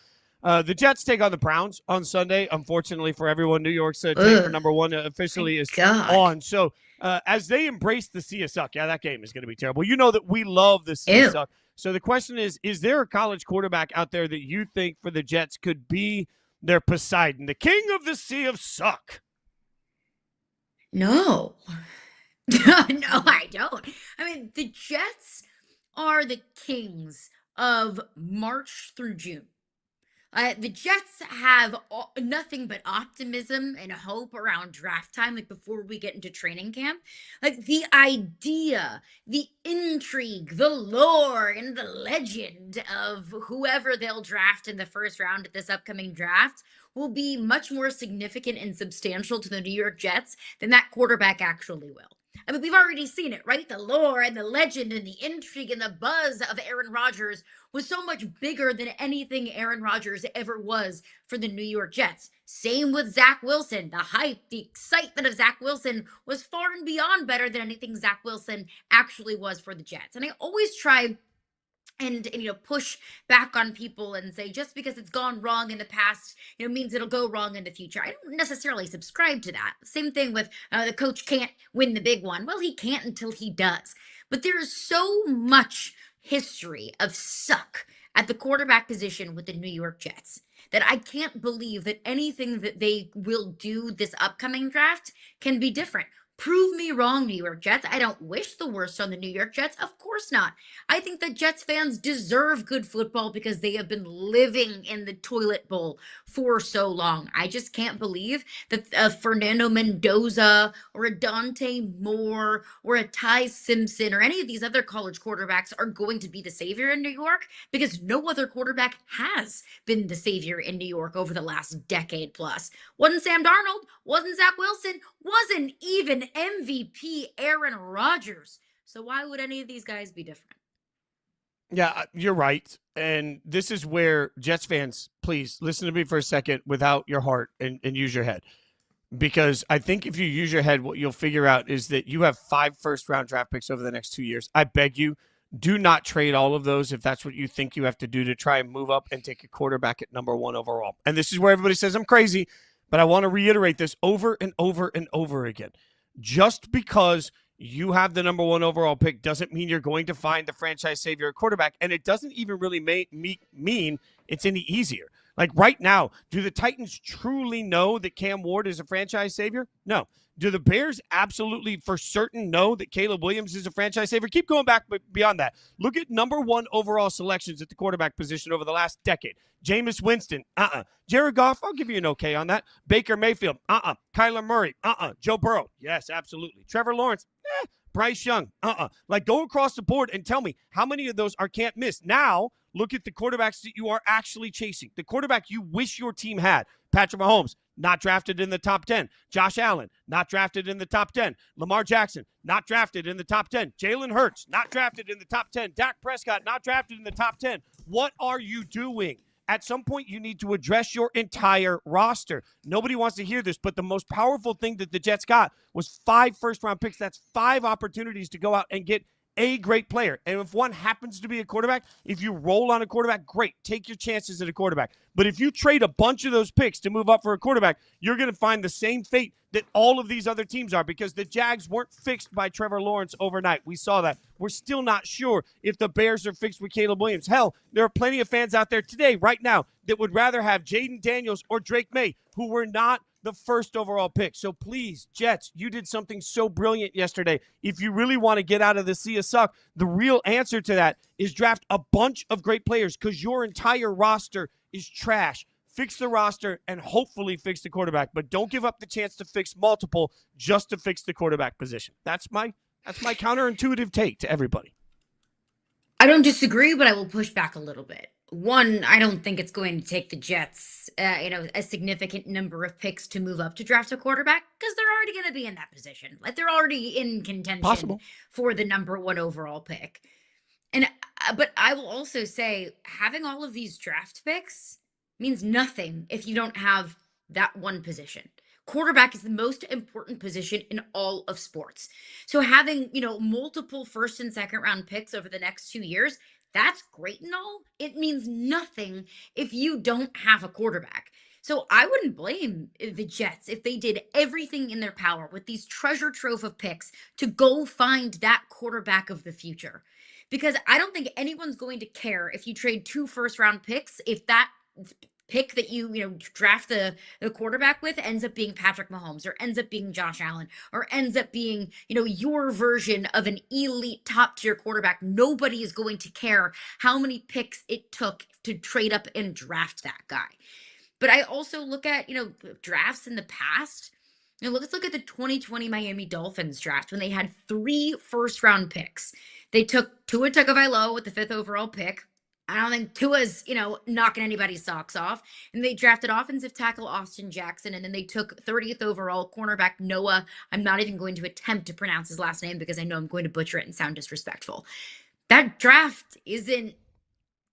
the Jets take on the Browns on Sunday. Unfortunately for everyone, New York's trade for number 1 officially is on. So as they embrace the sea of suck, that game is going to be terrible. You know that we love the sea of suck. So the question is there a college quarterback out there that you think for the Jets could be their Poseidon, the king of the sea of suck? No. No, I don't. I mean, the Jets are the kings of March through June. The Jets have nothing but optimism and hope around draft time, like before we get into training camp. Like the idea, the intrigue, the lore, and the legend of whoever they'll draft in the first round at this upcoming draft will be much more significant and substantial to the New York Jets than that quarterback actually will. I mean, we've already seen it, right? The lore and the legend and the intrigue and the buzz of Aaron Rodgers was so much bigger than anything Aaron Rodgers ever was for the New York Jets. Same with Zach Wilson. The hype, the excitement of Zach Wilson was far and beyond better than anything Zach Wilson actually was for the Jets. And I always try and push back on people and say just because it's gone wrong in the past means it'll go wrong in the future. I don't necessarily subscribe to that. Same thing with the coach can't win the big one. Well, he can't until he does. But there is so much history of suck at the quarterback position with the New York Jets that I can't believe that anything that they will do this upcoming draft can be different. Prove me wrong, New York Jets. I don't wish the worst on the New York Jets. Of course not. I think that Jets fans deserve good football because they have been living in the toilet bowl for so long. I just can't believe that Fernando Mendoza or a Dante Moore or a Ty Simpson or any of these other college quarterbacks are going to be the savior in New York, because no other quarterback has been the savior in New York over the last decade plus. Wasn't Sam Darnold, wasn't Zach Wilson, wasn't even MVP Aaron Rodgers. So why would any of these guys be different? Yeah, you're right. And this is where Jets fans, please listen to me for a second without your heart and use your head. Because I think if you use your head, what you'll figure out is that you have 5 first-round draft picks over the next 2 years. I beg you, do not trade all of those if that's what you think you have to do to try and move up and take a quarterback at number 1 overall. And this is where everybody says I'm crazy, but I want to reiterate this over and over and over again. Just because you have the number 1 overall pick doesn't mean you're going to find the franchise savior at quarterback, and it doesn't even really mean it's any easier. Like right now, do the Titans truly know that Cam Ward is a franchise savior? No. Do the Bears absolutely for certain know that Caleb Williams is a franchise savior? Keep going back beyond that. Look at number 1 overall selections at the quarterback position over the last decade. Jameis Winston, Jared Goff, I'll give you an okay on that. Baker Mayfield, Kyler Murray, Joe Burrow, yes, absolutely. Trevor Lawrence, Bryce Young, Like, go across the board and tell me how many of those are can't miss. Now, look at the quarterbacks that you are actually chasing. The quarterback you wish your team had. Patrick Mahomes, not drafted in the top 10. Josh Allen, not drafted in the top 10. Lamar Jackson, not drafted in the top 10. Jalen Hurts, not drafted in the top 10. Dak Prescott, not drafted in the top 10. What are you doing? At some point, you need to address your entire roster. Nobody wants to hear this, but the most powerful thing that the Jets got was 5 first-round picks. That's 5 opportunities to go out and get a great player. And if one happens to be a quarterback, if you roll on a quarterback, great. Take your chances at a quarterback. But if you trade a bunch of those picks to move up for a quarterback, you're going to find the same fate that all of these other teams are, because the Jags weren't fixed by Trevor Lawrence overnight. We saw that. We're still not sure if the Bears are fixed with Caleb Williams. Hell, there are plenty of fans out there today, right now, that would rather have Jaden Daniels or Drake Maye, who were not the first overall pick. So please, Jets, you did something so brilliant yesterday. If you really want to get out of the sea of suck, the real answer to that is draft a bunch of great players, because your entire roster is trash. Fix the roster and hopefully fix the quarterback, but don't give up the chance to fix multiple just to fix the quarterback position. That's my counterintuitive take to everybody. I don't disagree, but I will push back a little bit. One, I don't think it's going to take the Jets, a significant number of picks to move up to draft a quarterback because they're already going to be in that position. Like they're already in contention Possible. for the number one overall pick. And but I will also say having all of these draft picks means nothing if you don't have that one position. Quarterback is the most important position in all of sports. So having, multiple first and second round picks over the next 2 years, that's great and all. It means nothing if you don't have a quarterback. So I wouldn't blame the Jets if they did everything in their power with these treasure trove of picks to go find that quarterback of the future. Because I don't think anyone's going to care if you trade 2 first round picks if that pick that you draft the quarterback with ends up being Patrick Mahomes or ends up being Josh Allen or ends up being your version of an elite top tier quarterback. Nobody is going to care how many picks it took to trade up and draft that guy. But I also look at drafts in the past. Let's look at the 2020 Miami Dolphins draft when they had 3 first round picks. They took Tua Tagovailoa with the 5th overall pick. I don't think Tua's, knocking anybody's socks off. And they drafted offensive tackle Austin Jackson. And then they took 30th overall cornerback Noah. I'm not even going to attempt to pronounce his last name because I know I'm going to butcher it and sound disrespectful. That draft isn't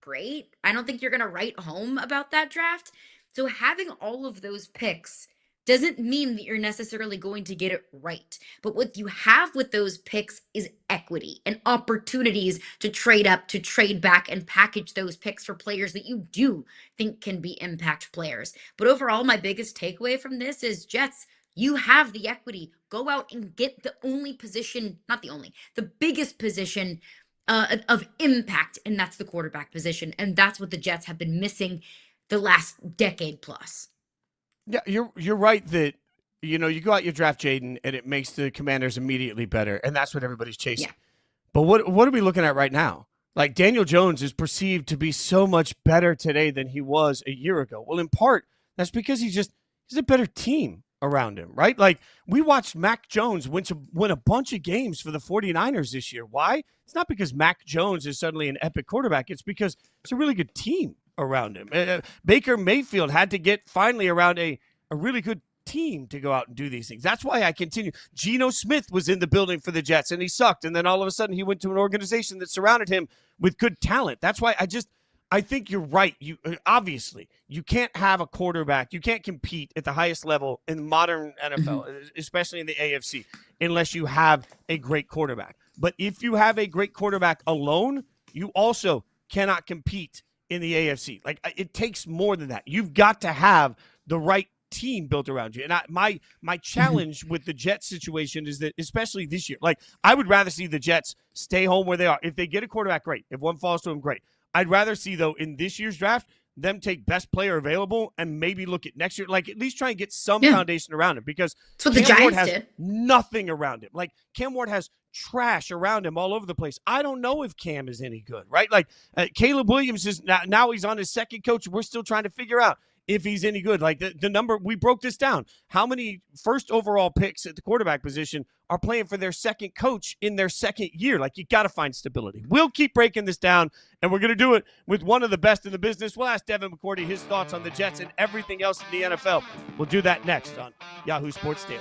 great. I don't think you're going to write home about that draft. So having all of those picks doesn't mean that you're necessarily going to get it right. But what you have with those picks is equity and opportunities to trade up, to trade back, and package those picks for players that you do think can be impact players. But overall, my biggest takeaway from this is Jets, you have the equity. Go out and get the only position, not the only, the biggest position of impact, and that's the quarterback position. And that's what the Jets have been missing the last decade plus. Yeah, you're right that you go out, you draft Jaden, and it makes the Commanders immediately better, and that's what everybody's chasing. Yeah. But what are we looking at right now? Like Daniel Jones is perceived to be so much better today than he was a year ago. Well, in part, that's because he's a better team around him, right? Like we watched Mac Jones win a bunch of games for the 49ers this year. Why? It's not because Mac Jones is suddenly an epic quarterback. It's because it's a really good team around him. Baker Mayfield had to get finally around a really good team to go out and do these things. That's why I continue. Geno Smith was in the building for the Jets and he sucked. And then all of a sudden he went to an organization that surrounded him with good talent. That's why I think you're right. Obviously you can't have a quarterback. You can't compete at the highest level in modern NFL, especially in the AFC, unless you have a great quarterback. But if you have a great quarterback alone, you also cannot compete in the AFC. Like it takes more than that. You've got to have the right team built around you. And my challenge with the Jets situation is that, especially this year, like I would rather see the Jets stay home where they are. If they get a quarterback, great. If one falls to them, great. I'd rather see, though, in this year's draft, them take best player available and maybe look at next year. Like at least try and get some foundation around him, because that's what the Giants has did. Nothing around him. Like Cam Ward has trash around him all over the place. I don't know if Cam is any good, right? Like Caleb Williams is now he's on his second coach. We're still trying to figure out if he's any good. Like the number, we broke this down. How many first overall picks at the quarterback position are playing for their second coach in their second year? Like you got to find stability. We'll keep breaking this down, and we're going to do it with one of the best in the business. We'll ask Devin McCourty his thoughts on the Jets and everything else in the NFL. We'll do that next on Yahoo Sports Daily.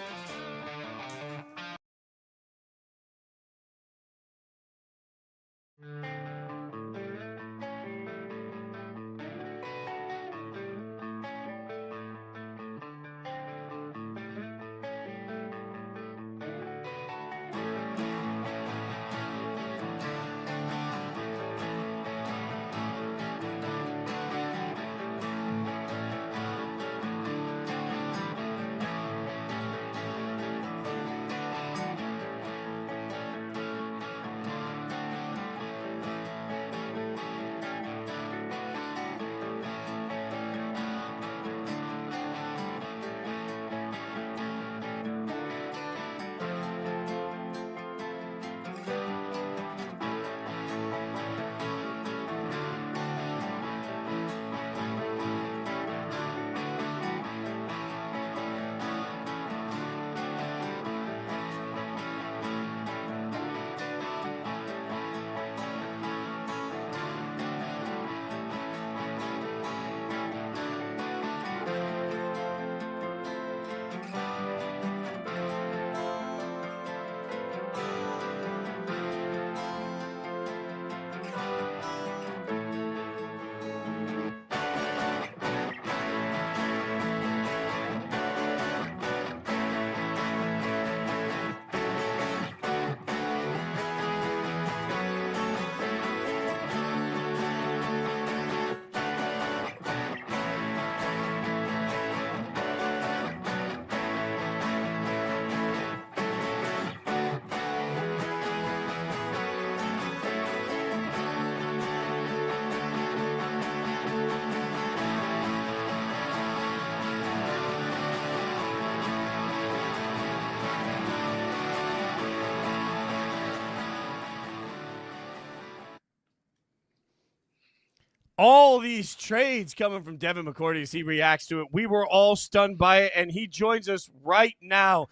All these trades coming from Devin McCourty as he reacts to it. We were all stunned by it, and he joins us right now.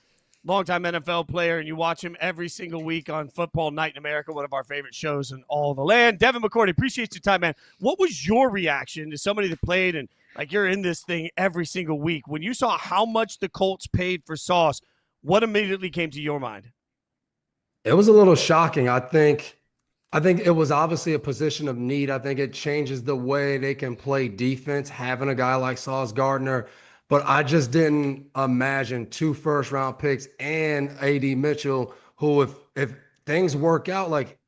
Longtime NFL player, and you watch him every single week on Football Night in America, one of our favorite shows in all the land. Devin McCourty, appreciate your time, man. What was your reaction to somebody that played and like you're in this thing every single week when you saw how much the Colts paid for Sauce? What immediately came to your mind? It was a little shocking. I think it was obviously a position of need. I think it changes the way they can play defense, having a guy like Sauce Gardner. But I just didn't imagine 2 first-round picks and A.D. Mitchell, who, if things work out, like,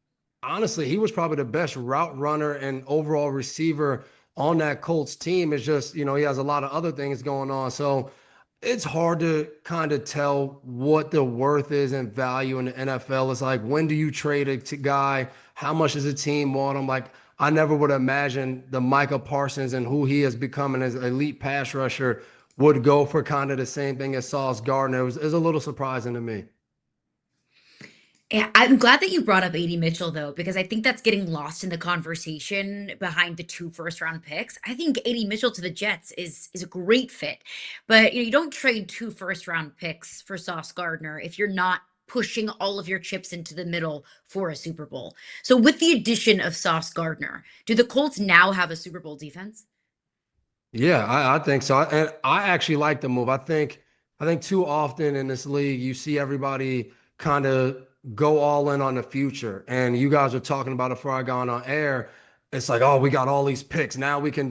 honestly, he was probably the best route runner and overall receiver on that Colts team. It's just, he has a lot of other things going on. So it's hard to kind of tell what the worth is and value in the NFL. It's like, when do you trade a guy? How much does a team want him? Like, I never would imagine the Micah Parsons and who he has become as an elite pass rusher would go for kind of the same thing as Sauce Gardner. It was a little surprising to me. Yeah, I'm glad that you brought up A.D. Mitchell, though, because I think that's getting lost in the conversation behind the 2 first-round picks. I think A.D. Mitchell to the Jets is a great fit, but you don't trade 2 first-round picks for Sauce Gardner if you're not pushing all of your chips into the middle for a Super Bowl. So with the addition of Sauce Gardner, do the Colts now have a Super Bowl defense? Yeah, I think so. And I actually like the move. I think too often in this league, you see everybody kind of go all in on the future. And you guys were talking about it before I got on air. It's like, oh, we got all these picks. Now you can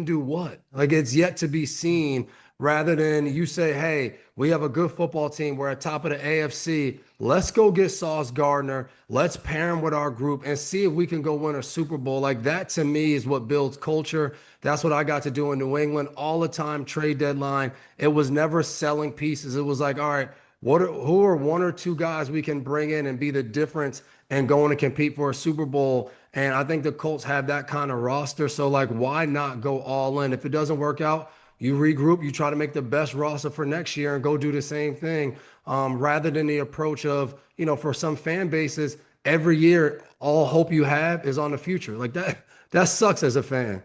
do what? Like, it's yet to be seen, rather than you say, hey, we have a good football team. We're at top of the AFC. Let's go get Sauce Gardner. Let's pair him with our group and see if we can go win a Super Bowl. Like, that to me is what builds culture. That's what I got to do in New England all the time. Trade deadline. It was never selling pieces. It was like, all right, who are 1 or 2 guys we can bring in and be the difference and going to compete for a Super Bowl? And I think the Colts have that kind of roster. So, like, why not go all in? If it doesn't work out, you regroup, you try to make the best roster for next year and go do the same thing, rather than the approach of, for some fan bases, every year, all hope you have is on the future. Like, that sucks as a fan.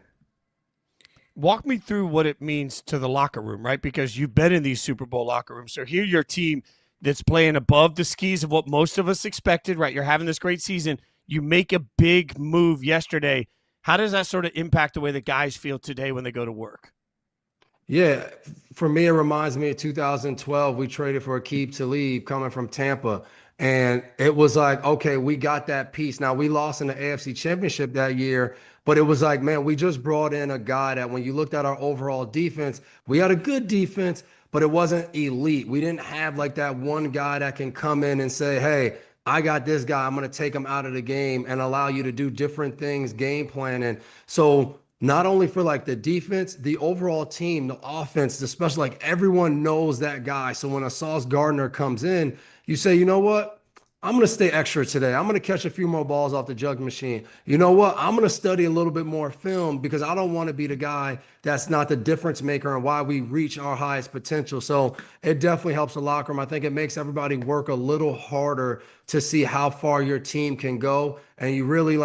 Walk me through what it means to the locker room, right? Because you've been in these Super Bowl locker rooms. So here your team that's playing above the skis of what most of us expected, right? You're having this great season. You make a big move yesterday. How does that sort of impact the way the guys feel today when they go to work? Yeah, for me, it reminds me of 2012. We traded for Aqib Talib coming from Tampa. And it was like, okay, we got that piece. Now, we lost in the AFC Championship that year, but it was like, man, we just brought in a guy that when you looked at our overall defense, we had a good defense, but it wasn't elite. We didn't have like that one guy that can come in and say, hey, I got this guy. I'm going to take him out of the game and allow you to do different things, game planning. So not only for like the defense, the overall team, the offense, the special, like everyone knows that guy. So when a Sauce Gardner comes in, you say, you know what? I'm going to stay extra today. I'm going to catch a few more balls off the jug machine. You know what? I'm going to study a little bit more film because I don't want to be the guy that's not the difference maker and why we reach our highest potential. So it definitely helps the locker room. I think it makes everybody work a little harder to see how far your team can go. And you really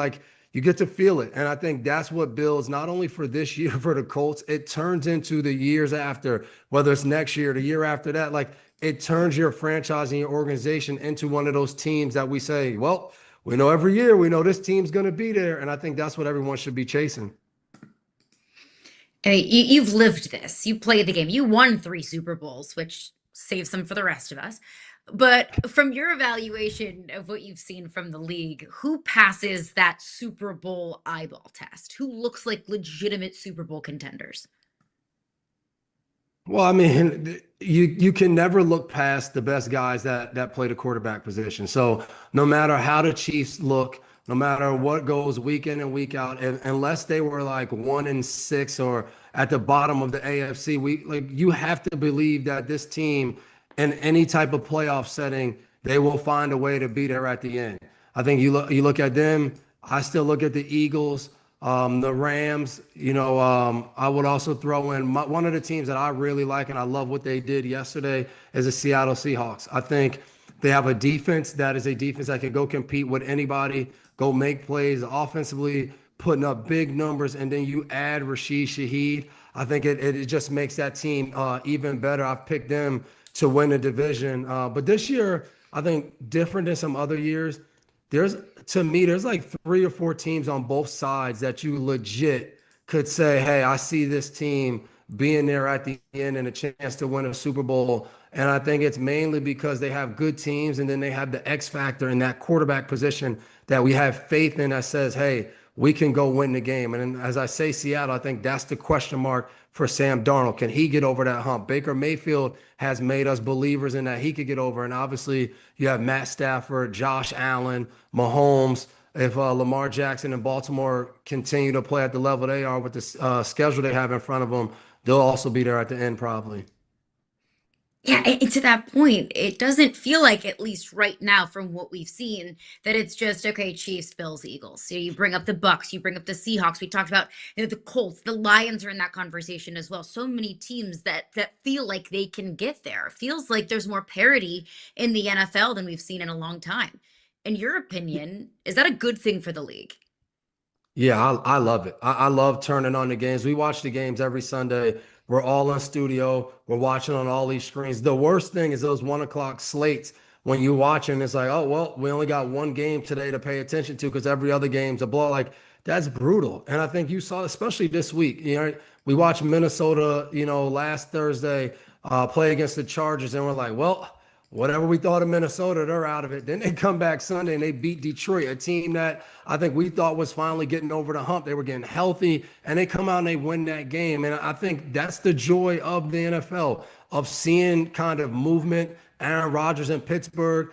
you get to feel it. And I think that's what builds not only for this year for the Colts, it turns into the years after, whether it's next year, the year after that. Like, it turns your franchise and your organization into one of those teams that we say, well, we know every year, we know this team's going to be there. And I think that's what everyone should be chasing. Hey, you've lived this. You played the game. You won 3 Super Bowls, which saves some for the rest of us. But from your evaluation of what you've seen from the league, who passes that Super Bowl eyeball test? Who looks like legitimate Super Bowl contenders? Well, I mean, you can never look past the best guys that play the quarterback position. So no matter how the Chiefs look, no matter what goes week in and week out, unless they were like 1-6 or at the bottom of the AFC, you have to believe that this team in any type of playoff setting, they will find a way to be there at the end. I think you look at them. I still look at the Eagles. The Rams, I would also throw in one of the teams that I really like and I love what they did yesterday is the Seattle Seahawks. I think they have a defense that is a defense that can go compete with anybody, go make plays offensively, putting up big numbers, and then you add Rashid Shaheed. I think it just makes that team even better. I've picked them to win the division. But this year, I think different than some other years, to me, there's like 3 or 4 teams on both sides that you legit could say, hey, I see this team being there at the end and a chance to win a Super Bowl. And I think it's mainly because they have good teams, and then they have the X factor in that quarterback position that we have faith in that says, hey, we can go win the game. And as I say, Seattle, I think that's the question mark for Sam Darnold. Can he get over that hump? Baker Mayfield has made us believers in that he could get over. And obviously, you have Matt Stafford, Josh Allen, Mahomes. If Lamar Jackson and Baltimore continue to play at the level they are with the schedule they have in front of them, they'll also be there at the end probably. Yeah, and to that point, it doesn't feel like, at least right now from what we've seen, that it's just, okay, Chiefs, Bills, Eagles. So you bring up the Bucks, you bring up the Seahawks. We talked about, the Colts, the Lions are in that conversation as well. So many teams that feel like they can get there. It feels like there's more parity in the NFL than we've seen in a long time. In your opinion, is that a good thing for the league? Yeah, I love it. I love turning on the games. We watch the games every Sunday. We're all in studio. We're watching on all these screens. The worst thing is those 1 o'clock slates when you watch and it's like, oh, well, we only got one game today to pay attention to because every other game's a blow. Like, that's brutal. And I think you saw, especially this week, we watched Minnesota, last Thursday play against the Chargers, and we're like, well, whatever we thought of Minnesota, they're out of it. Then they come back Sunday and they beat Detroit, a team that I think we thought was finally getting over the hump. They were getting healthy, and they come out and they win that game. And I think that's the joy of the NFL, of seeing kind of movement. Aaron Rodgers in Pittsburgh,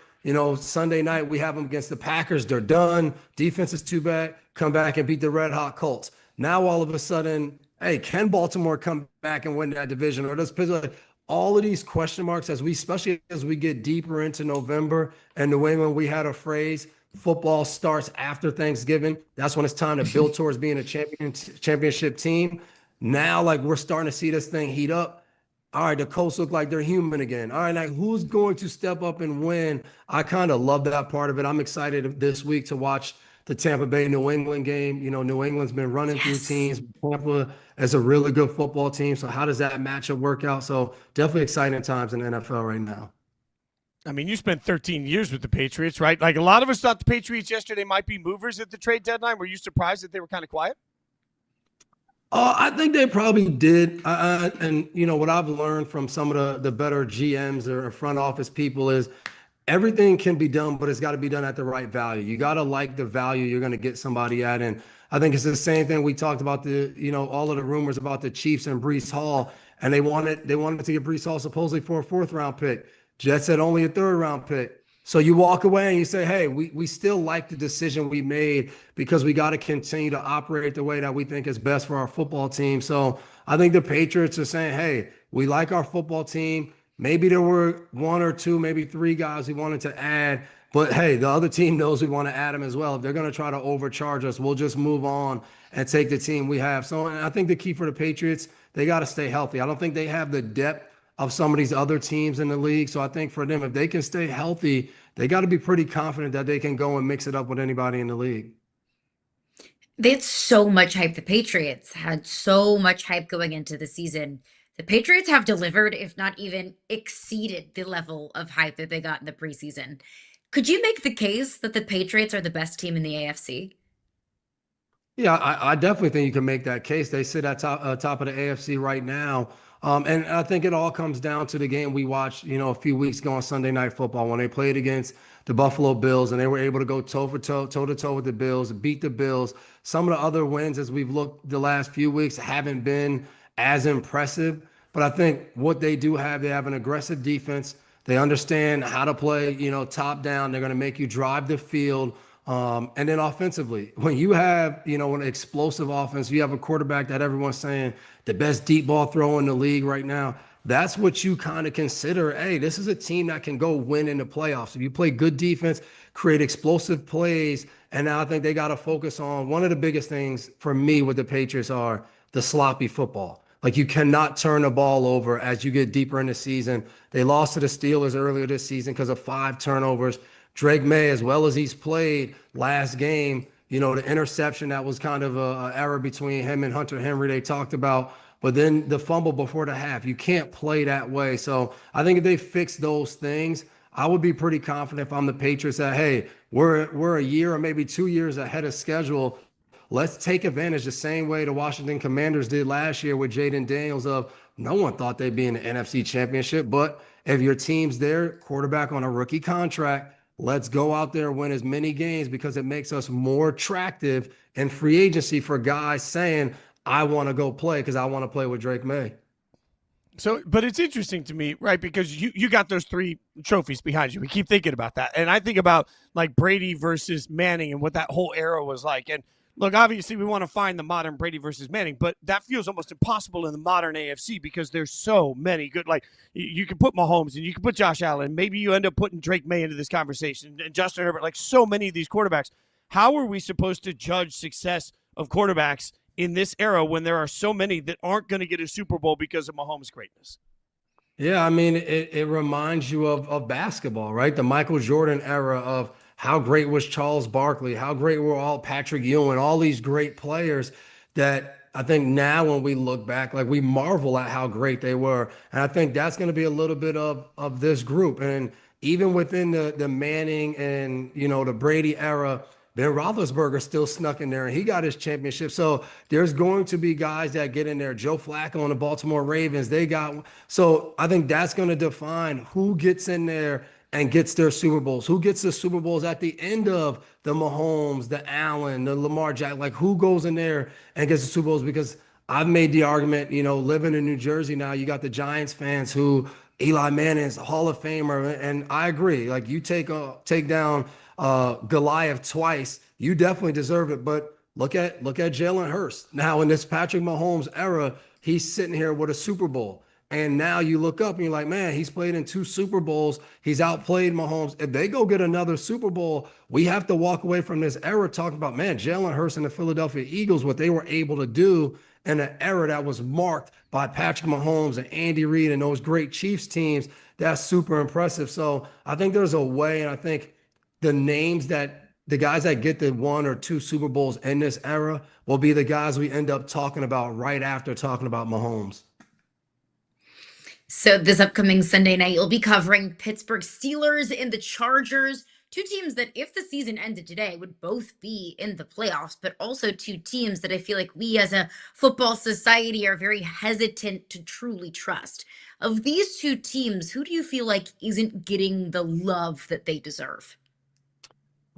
Sunday night we have them against the Packers. They're done. Defense is too bad. Come back and beat the Red Hot Colts. Now all of a sudden, hey, can Baltimore come back and win that division? Or does Pittsburgh? All of these question marks, especially as we get deeper into November, and the way when we had a phrase, football starts after Thanksgiving. That's when it's time to build towards being a championship team. Now, like, we're starting to see this thing heat up. All right, the Colts look like they're human again. All right, like, who's going to step up and win? I kind of love that part of it. I'm excited this week to watch the Tampa Bay New England game. New England's been running through teams. Tampa is a really good football team. So how does that matchup work out? So definitely exciting times in the NFL right now. I mean, you spent 13 years with the Patriots, right? Like, a lot of us thought the Patriots yesterday might be movers at the trade deadline. Were you surprised that they were kind of quiet? I think they probably did. And what I've learned from some of the better GMs or front office people is everything can be done, but it's got to be done at the right value. You got to like the value you're going to get somebody at. And I think it's the same thing we talked about, all of the rumors about the Chiefs and Breece Hall, and they wanted to get Breece Hall supposedly for a 4th-round pick. Jets said only a 3rd-round pick. So you walk away and you say, hey, we still like the decision we made because we got to continue to operate the way that we think is best for our football team. So I think the Patriots are saying, hey, we like our football team. Maybe there were 1 or 2, maybe 3 guys we wanted to add, but hey, the other team knows we want to add them as well. If they're going to try to overcharge us, we'll just move on and take the team we have. So I think the key for the Patriots, they got to stay healthy. I don't think they have the depth of some of these other teams in the league. So I think for them, if they can stay healthy, they got to be pretty confident that they can go and mix it up with anybody in the league. They had so much hype. The Patriots had so much hype going into the season. The Patriots have delivered, if not even exceeded, the level of hype that they got in the preseason. Could you make the case that the Patriots are the best team in the AFC? Yeah, I definitely think you can make that case. They sit at top of the AFC right now. And I think it all comes down to the game we watched, a few weeks ago on Sunday Night Football when they played against the Buffalo Bills and they were able to go toe to toe with the Bills, beat the Bills. Some of the other wins, as we've looked the last few weeks, haven't been as impressive. But I think what they do have, they have an aggressive defense. They understand how to play, top down. They're going to make you drive the field. And then offensively, when you have, an explosive offense, you have a quarterback that everyone's saying the best deep ball thrower in the league right now. That's what you kind of consider. Hey, this is a team that can go win in the playoffs. If you play good defense, create explosive plays. And now I think they got to focus on one of the biggest things for me with the Patriots are the sloppy football. Like, you cannot turn the ball over as you get deeper in the season. They lost to the Steelers earlier this season because of 5 turnovers. Drake Maye, as well as he's played last game, the interception that was kind of a error between him and Hunter Henry they talked about. But then the fumble before the half, you can't play that way. So I think if they fix those things, I would be pretty confident if I'm the Patriots that, hey, we're a year or maybe 2 years ahead of schedule. Let's take advantage the same way the Washington Commanders did last year with Jaden Daniels of no one thought they'd be in the NFC Championship. But if your team's there, quarterback on a rookie contract, let's go out there and win as many games because it makes us more attractive in free agency for guys saying, I want to go play because I want to play with Drake Maye. So, but it's interesting to me, right? Because you got those 3 trophies behind you. We keep thinking about that. And I think about like Brady versus Manning and what that whole era was like. And look, obviously we want to find the modern Brady versus Manning, but that feels almost impossible in the modern AFC because there's so many good, like you can put Mahomes and you can put Josh Allen. Maybe you end up putting Drake Maye into this conversation and Justin Herbert, like so many of these quarterbacks. How are we supposed to judge success of quarterbacks in this era when there are so many that aren't going to get a Super Bowl because of Mahomes' greatness? Yeah, I mean, it reminds you of basketball, right? The Michael Jordan era of how great was Charles Barkley, how great were all Patrick Ewing, all these great players that I think now when we look back, like we marvel at how great they were. And I think that's going to be a little bit of this group. And even within the Manning and, the Brady era, Ben Roethlisberger still snuck in there and he got his championship. So there's going to be guys that get in there. Joe Flacco on the Baltimore Ravens, so I think that's going to define who gets in there and gets their Super Bowls. Who gets the Super Bowls at the end of the Mahomes, the Allen, the Lamar Jackson, like who goes in there and gets the Super Bowls? Because I've made the argument, living in New Jersey now, you got the Giants fans who Eli Manning is a Hall of Famer. And I agree. Like you take down Goliath twice, you definitely deserve it. But look at Jalen Hurts. Now in this Patrick Mahomes era, he's sitting here with a Super Bowl. And now you look up and you're like, man, he's played in 2 Super Bowls. He's outplayed Mahomes. If they go get another Super Bowl, we have to walk away from this era talking about, man, Jalen Hurts and the Philadelphia Eagles, what they were able to do in an era that was marked by Patrick Mahomes and Andy Reid and those great Chiefs teams. That's super impressive. So I think there's a way, and I think the guys that get the 1 or 2 Super Bowls in this era will be the guys we end up talking about right after talking about Mahomes. So this upcoming Sunday night, you'll be covering Pittsburgh Steelers and the Chargers, 2 teams that if the season ended today would both be in the playoffs, but also 2 teams that I feel like we as a football society are very hesitant to truly trust. Of these 2 teams, who do you feel like isn't getting the love that they deserve?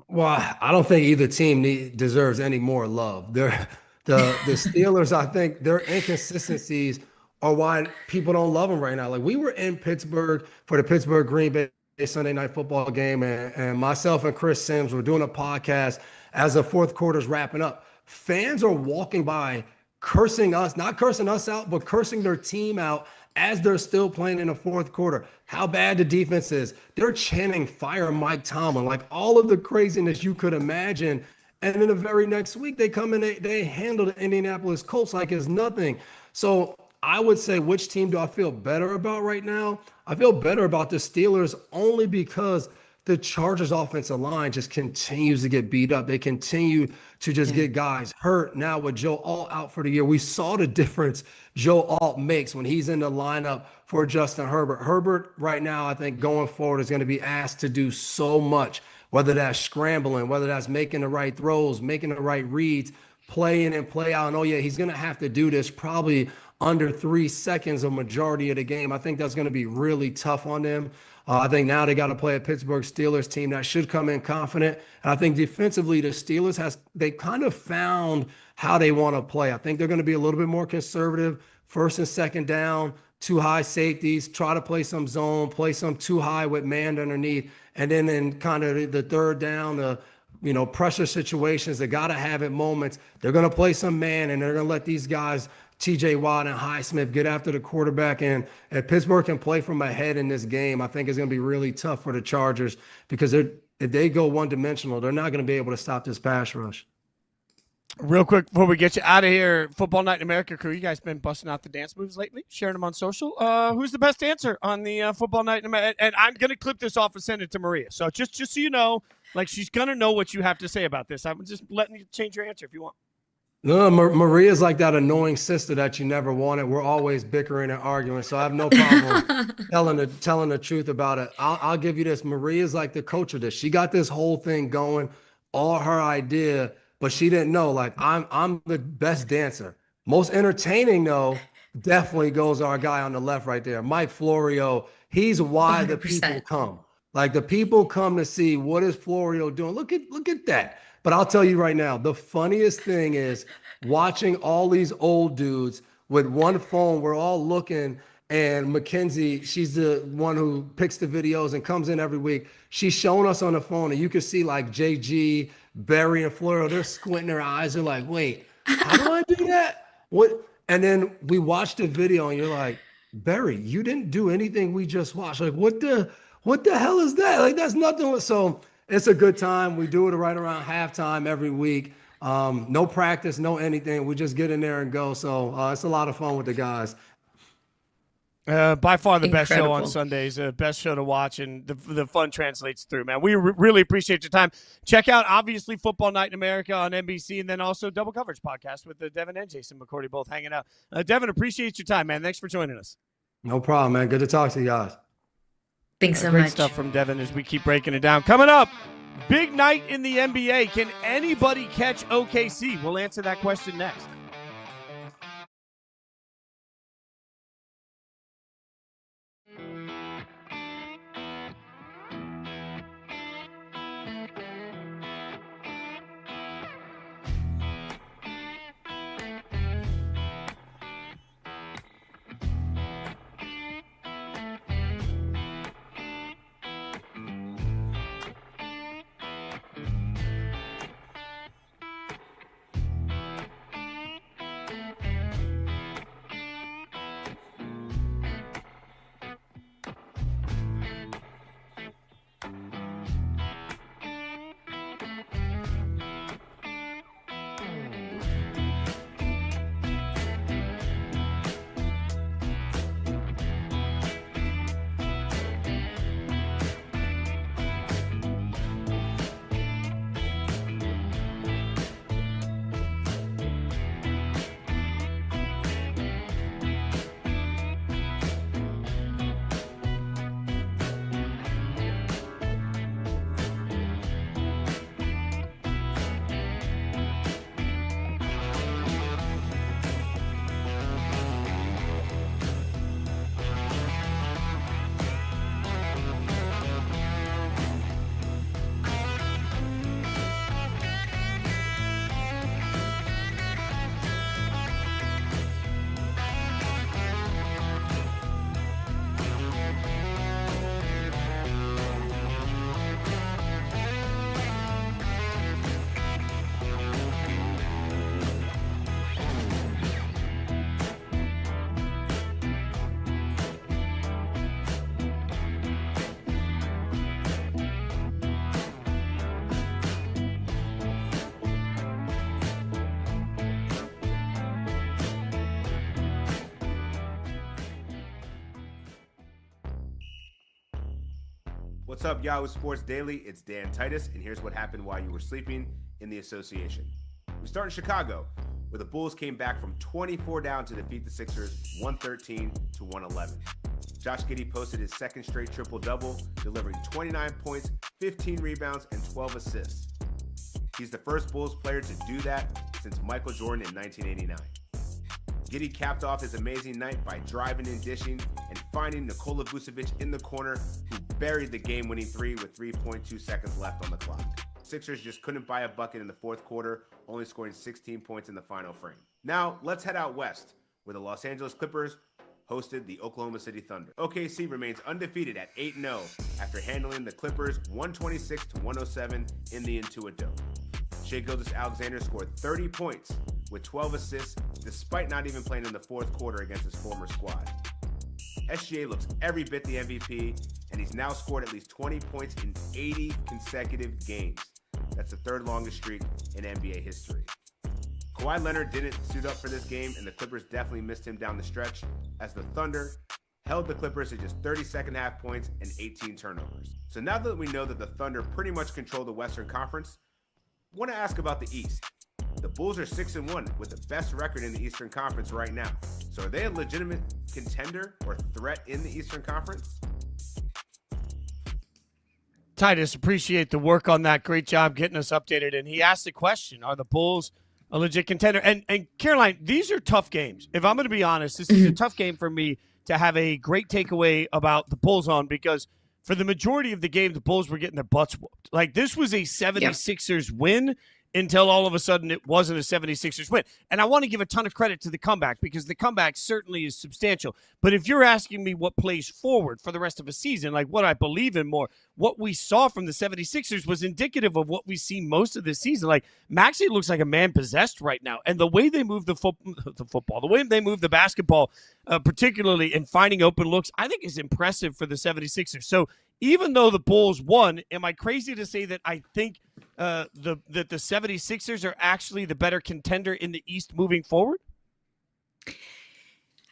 Well, I don't think either team deserves any more love. The Steelers, I think their inconsistencies are why people don't love them right now. Like we were in Pittsburgh for the Pittsburgh Green Bay Sunday night football game, and myself and Chris Sims were doing a podcast as the fourth quarter's wrapping up. Fans are walking by cursing us, not cursing us out, but cursing their team out as they're still playing in the fourth quarter. How bad the defense is. They're chanting fire Mike Tomlin, like all of the craziness you could imagine. And then the very next week, they come in, they handle the Indianapolis Colts like it's nothing. So I would say, which team do I feel better about right now? I feel better about the Steelers only because the Chargers offensive line just continues to get beat up. They continue to just get guys hurt. Now with Joe Alt out for the year, we saw the difference Joe Alt makes when he's in the lineup for Justin Herbert. Herbert right now, I think going forward is going to be asked to do so much, whether that's scrambling, whether that's making the right throws, making the right reads, play in and play out. And oh yeah, he's going to have to do this probably under 3 seconds a majority of the game. I think that's going to be really tough on them. I think now they got to play a Pittsburgh Steelers team that should come in confident. And I think defensively, the Steelers they kind of found how they want to play. I think they're going to be a little bit more conservative, first and second down, 2 high safeties, try to play some zone, play some 2 high with man underneath. And then in kind of the third down, pressure situations, they got to have it moments. They're going to play some man, and they're going to let these guys, TJ Watt and Highsmith, get after the quarterback. And if Pittsburgh can play from ahead in this game, I think it's going to be really tough for the Chargers because if they go one-dimensional, they're not going to be able to stop this pass rush. Real quick before we get you out of here, Football Night in America crew, you guys been busting out the dance moves lately, sharing them on social. Who's the best dancer on the Football Night in America? And I'm going to clip this off and send it to Maria. So just so you know, Like, she's going to know what you have to say about this. I'm just letting you change your answer if you want. No, Maria's like that annoying sister that you never wanted. We're always bickering and arguing, so I have no problem telling the truth about it. I'll give you this. Maria's like the coach of this. She got this whole thing going, all her idea, but she didn't know. Like, I'm the best dancer. Most entertaining, though, definitely goes our guy on the left right there, Mike Florio. He's why the 100%. people come. Like, the people come to see what is Florio doing. Look at that. But I'll tell you right now, the funniest thing is watching all these old dudes with one phone. We're all looking, and Mackenzie, she's the one who picks the videos and comes in every week. She's showing us on the phone, and you can see like JG, Barry, and Florio. They're squinting their eyes. They're like, wait, how do I do that? What? And then we watch the video, and you're like, Barry, you didn't do anything we just watched. Like, what the hell is that? Like, that's nothing. So it's a good time. We do it right around halftime every week. No practice, no anything. We just get in there and go. So it's a lot of fun with the guys. By far the best show on Incredible. Sundays, best show to watch, and the fun translates through, man. We really appreciate your time. Check out, obviously, Football Night in America on NBC, and then also Double Coverage Podcast with Devin and Jason McCourty both hanging out. Devin, appreciate your time, man. Thanks for joining us. No problem, man. Good to talk to you guys. Thanks so Great much. stuff from Devin as we keep breaking it down. Coming up, big night in the NBA. Can anybody catch OKC? We'll answer that question next. What's up, Yahoo Sports Daily? It's Dan Titus, and here's what happened while you were sleeping in the association. We start in Chicago, where the Bulls came back from 24 down to defeat the Sixers 113 to 111. Josh Giddey posted his second straight triple-double, delivering 29 points, 15 rebounds, and 12 assists. He's the first Bulls player to do that since Michael Jordan in 1989. Giddey capped off his amazing night by driving and dishing and finding Nikola Vucevic in the corner, who buried the game-winning three with 3.2 seconds left on the clock. Sixers just couldn't buy a bucket in the fourth quarter, only scoring 16 points in the final frame. Now, let's head out west, where the Los Angeles Clippers hosted the Oklahoma City Thunder. OKC remains undefeated at 8-0 after handling the Clippers 126-107 in the Intuit Dome. Shai Gilgeous-Alexander scored 30 points with 12 assists, despite not even playing in the fourth quarter against his former squad. SGA looks every bit the MVP, and he's now scored at least 20 points in 80 consecutive games. That's the third longest streak in NBA history. Kawhi Leonard didn't suit up for this game, and the Clippers definitely missed him down the stretch, as the Thunder held the Clippers to just 30 second half points and 18 turnovers. So now that we know that the Thunder pretty much control the Western Conference, I want to ask about the East. The Bulls are 6-1 with the best record in the Eastern Conference right now. So are they a legitimate contender or threat in the Eastern Conference? Titus, appreciate the work on that. Great job getting us updated. And he asked the question, are the Bulls a legit contender? And Caroline, these are tough games. If I'm going to be honest, this is a tough game for me to have a great takeaway about the Bulls on, because for the majority of the game, the Bulls were getting their butts whooped. Like, this was a 76ers win until all of a sudden it wasn't a 76ers win. And I want to give a ton of credit to the comeback, because the comeback certainly is substantial. But if you're asking me what plays forward for the rest of a season, like what I believe in more, what we saw from the 76ers was indicative of what we see most of this season. Like, Maxey looks like a man possessed right now. And the way they move the football, the way they move the basketball, particularly in finding open looks, I think is impressive for the 76ers. So even though the Bulls won, am I crazy to say that I think that the 76ers are actually the better contender in the East moving forward? I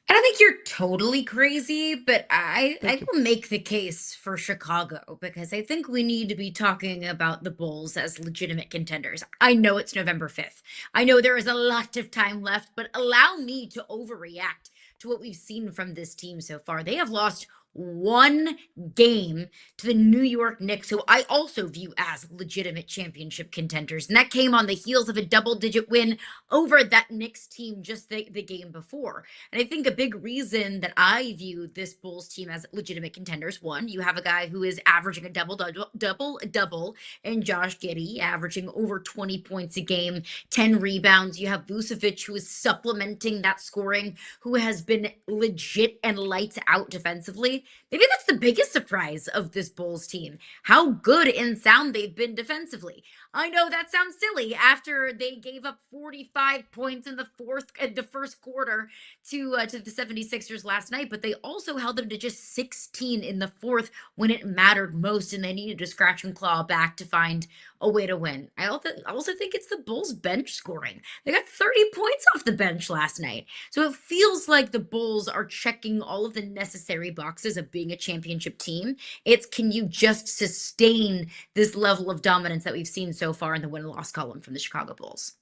don't think you're totally crazy, but I will make the case for Chicago, because I think we need to be talking about the Bulls as legitimate contenders. I know it's November 5th. I know there is a lot of time left, but allow me to overreact to what we've seen from this team so far. They have lost one game to the New York Knicks, who I also view as legitimate championship contenders. And that came on the heels of a double-digit win over that Knicks team just the game before. And I think a big reason that I view this Bulls team as legitimate contenders, one, you have a guy who is averaging a double in Josh Giddey, averaging over 20 points a game, 10 rebounds. You have Vucevic, who is supplementing that scoring, who has been legit and lights out defensively. Maybe that's the biggest surprise of this Bulls team, how good and sound they've been defensively. I know that sounds silly after they gave up 45 points in the first quarter to the 76ers last night, but they also held them to just 16 in the fourth when it mattered most, and they needed to scratch and claw back to find a way to win. I also think it's the Bulls bench scoring. They got 30 points off the bench last night. So it feels like the Bulls are checking all of the necessary boxes of being a championship team. It's, can you just sustain this level of dominance that we've seen so far in the win and loss column from the Chicago Bulls?